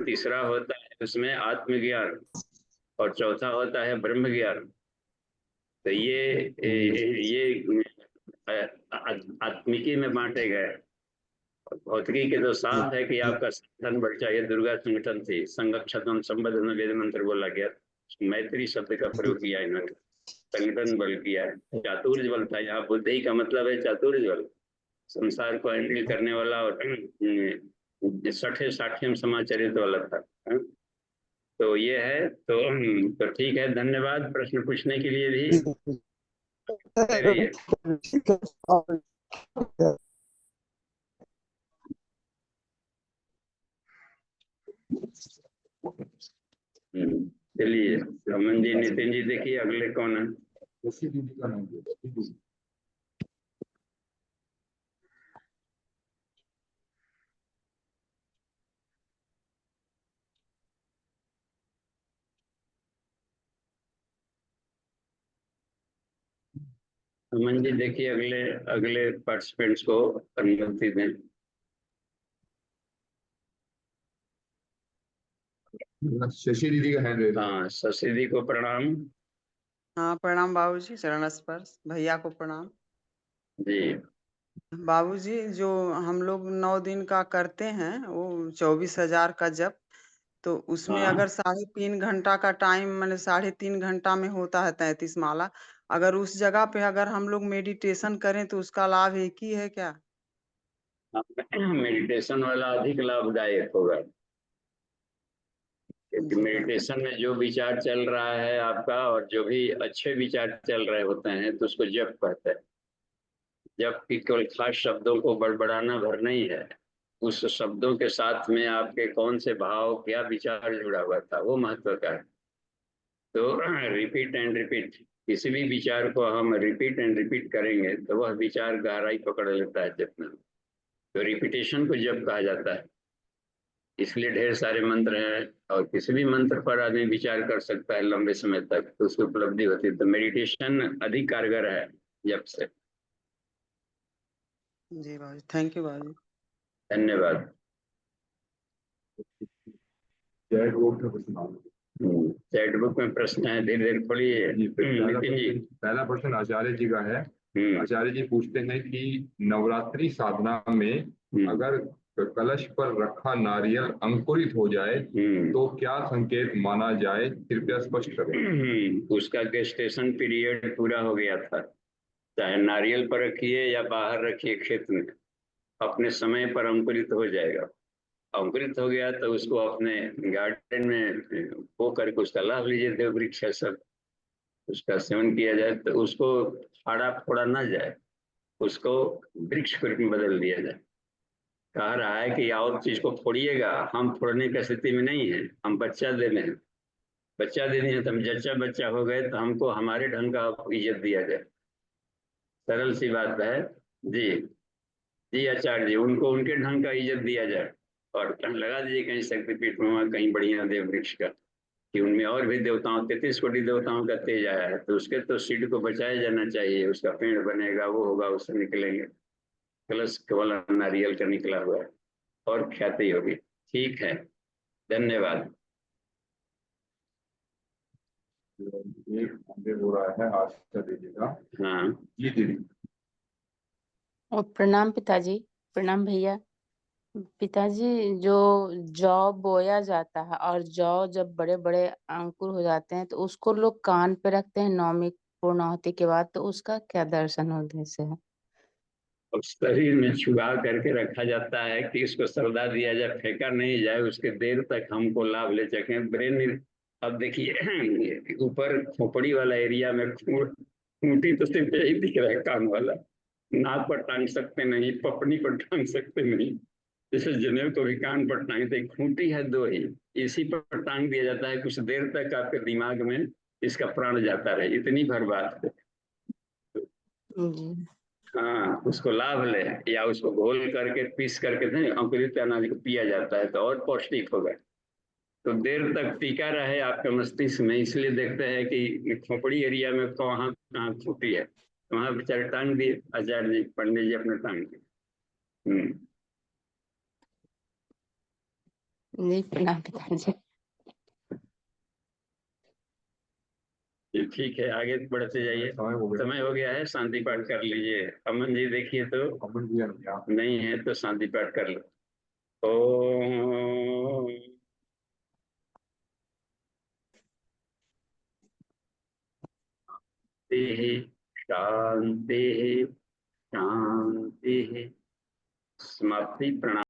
तीसरा होता है उसमें आत्मज्ञान, और चौथा होता है ब्रह्म ज्ञान। तो ये आत्मिकी में बांटे गए। भौतिकी के तो साफ है कि आपका संगठन बढ़ चाहिए। दुर्गा संगठन थी, संगठन संबंध वेद मंत्र बोला गया, मैत्री शब्द का प्रयोग किया इन्होंने, संगठन बल किया है। चातुर्य बल था, यहाँ बुद्धि का मतलब है चातुर्य बल, संसार को हैंडल करने वाला, और सठे साठ्यम समाचरित वाला था। तो ये है। तो ठीक है, धन्यवाद प्रश्न पूछने के लिए भी। रहिए। चलिए रमन जी, नितिन जी, देखिए अगले कौन है। रमन जी देखिए अगले अगले पार्टिसिपेंट्स को अनुमति दें। शशि दीदी का हैंड। हाँ, शशि दी को प्रणाम। हाँ प्रणाम बाबूजी, चरण स्पर्श। भैया को प्रणाम। जी बाबूजी, जो हम लोग 9 दिन का करते हैं वो 24,000 का जप, तो उसमें हाँ, अगर 3.5 घंटा का टाइम, मैंने 3.5 घंटा में होता है 33 माला। अगर उस जगह पे अगर हम लोग मेडिटेशन करें तो उसका लाभ एक ही है क्या? मेडिटेशन वाला अधिक लाभदायक होगा, क्योंकि जी मेडिटेशन में जो विचार चल रहा है आपका, और जो भी अच्छे विचार चल रहे होते हैं, तो उसको जप कहते हैं। जप की केवल खास शब्दों को बड़बड़ाना भर नहीं है, उस शब्दों के साथ में आपके कौन से भाव, क्या विचार जुड़ा हुआ था, वो महत्व का है। तो रिपीट एंड रिपीट, किसी भी विचार को हम रिपीट एंड रिपीट करेंगे तो वह विचार गहराई पकड़ लेता है जप में। तो रिपीटेशन को जप कहा जाता है। इसलिए ढेर सारे मंत्र हैं, और किसी भी मंत्र पर आदमी विचार कर सकता है लंबे समय तक, तो उसकी उपलब्धि होती है। तो मेडिटेशन अधिक कारगर है जप से। जी बाबूजी, थैंक यू बाबूजी। धन्यवाद। चैट बुक में प्रश्न है, धीरे धीरे खोलिए। नितिन जी, पहला प्रश्न आचार्य जी का है। आचार्य जी पूछते हैं कि नवरात्रि साधना में अगर कलश पर रखा नारियल अंकुरित हो जाए तो क्या संकेत माना जाए, कृपया स्पष्ट करें। उसका गेस्टेशन पीरियड पूरा हो गया था। चाहे नारियल पर रखिए या बाहर रखिए खेत में, अपने समय पर अंकुरित हो जाएगा। अंकुरित हो गया तो उसको अपने गार्डन में बो करके उसका लाभ लीजिए। देव वृक्ष है सब, उसका सेवन किया जाए, तो उसको फाड़ा फोड़ा ना जाए, उसको वृक्ष के रूप में बदल दिया जाए। कह रहा है कि और चीज को फोड़िएगा, हम फोड़ने की स्थिति में नहीं है, हम बच्चा दे रहे हैं। बच्चा दे दिए तो हम जच्चा बच्चा हो गए, तो हमको हमारे ढंग का इज्जत दिया जाए। सरल सी बात है। जी जी आचार्य जी, उनको उनके ढंग का इज्जत दिया जाए, और लगा दीजिए कहीं शक्तिपीठ में, कहीं बढ़िया देव वृक्ष का, कि उनमें और भी देवताओं, 33 कोटि देवताओं का तेज आया है, तो उसके तो सीड को बचाया जाना चाहिए। उसका पेड़ बनेगा, वो होगा, उससे निकलेंगे। कलश केवल नारियल का निकला हुआ है, और ख्याति होगी। ठीक है, धन्यवाद। एक हो रहा है आस्था दीदी का। हाँ जी दीदी। और प्रणाम पिताजी। प्रणाम भैया। पिताजी, जो जौ बोया जाता है और जौ जब बड़े बड़े अंकुर हो जाते हैं तो उसको लोग कान पे रखते हैं नौमी पूर्णाहुति के बाद, तो उसका क्या दर्शन उद्देश्य है? और शरीर में छुआ करके रखा जाता है कि इसको श्रद्धा दिया जाए, फेंका नहीं जाए, उसके देर तक हमको लाभ ले सकें। ब्रेन, अब देखिए ऊपर खोपड़ी वाला एरिया में खूंटी तो सिर्फ यही दिख रहा है, कान वाला। नाक पर टांग सकते नहीं, पपनी पर टांग सकते नहीं, जैसे जनेऊ को भी कान पर टांगते। खूंटी है दो ही, इसी पर टांग दिया जाता है। कुछ देर तक आपके दिमाग में इसका प्राण जाता रहे, इतनी भर बात है। जी। हाँ, उसको लाभ ले, या उसको घोल करके पीस करके अंकुरित अनाज को पिया जाता है तो और पौष्टिक होगा, तो देर तक टीका रहे आपके मस्तिष्क में। इसलिए देखते हैं कि खोपड़ी एरिया में कहाँ कहाँ फूटी है, वहां बेचारे टांग दिए, आचार्य जी पंडित जी अपने टांग दिए। जी प्रणाम पिताजी। ठीक है, आगे बढ़ते जाइए, समय हो गया है, शांति पाठ कर लीजिए। अमन जी देखिए तो अमन जी नहीं है तो शांति पाठ कर लो। ओम शांति शांति। समाप्ति। प्रणाम।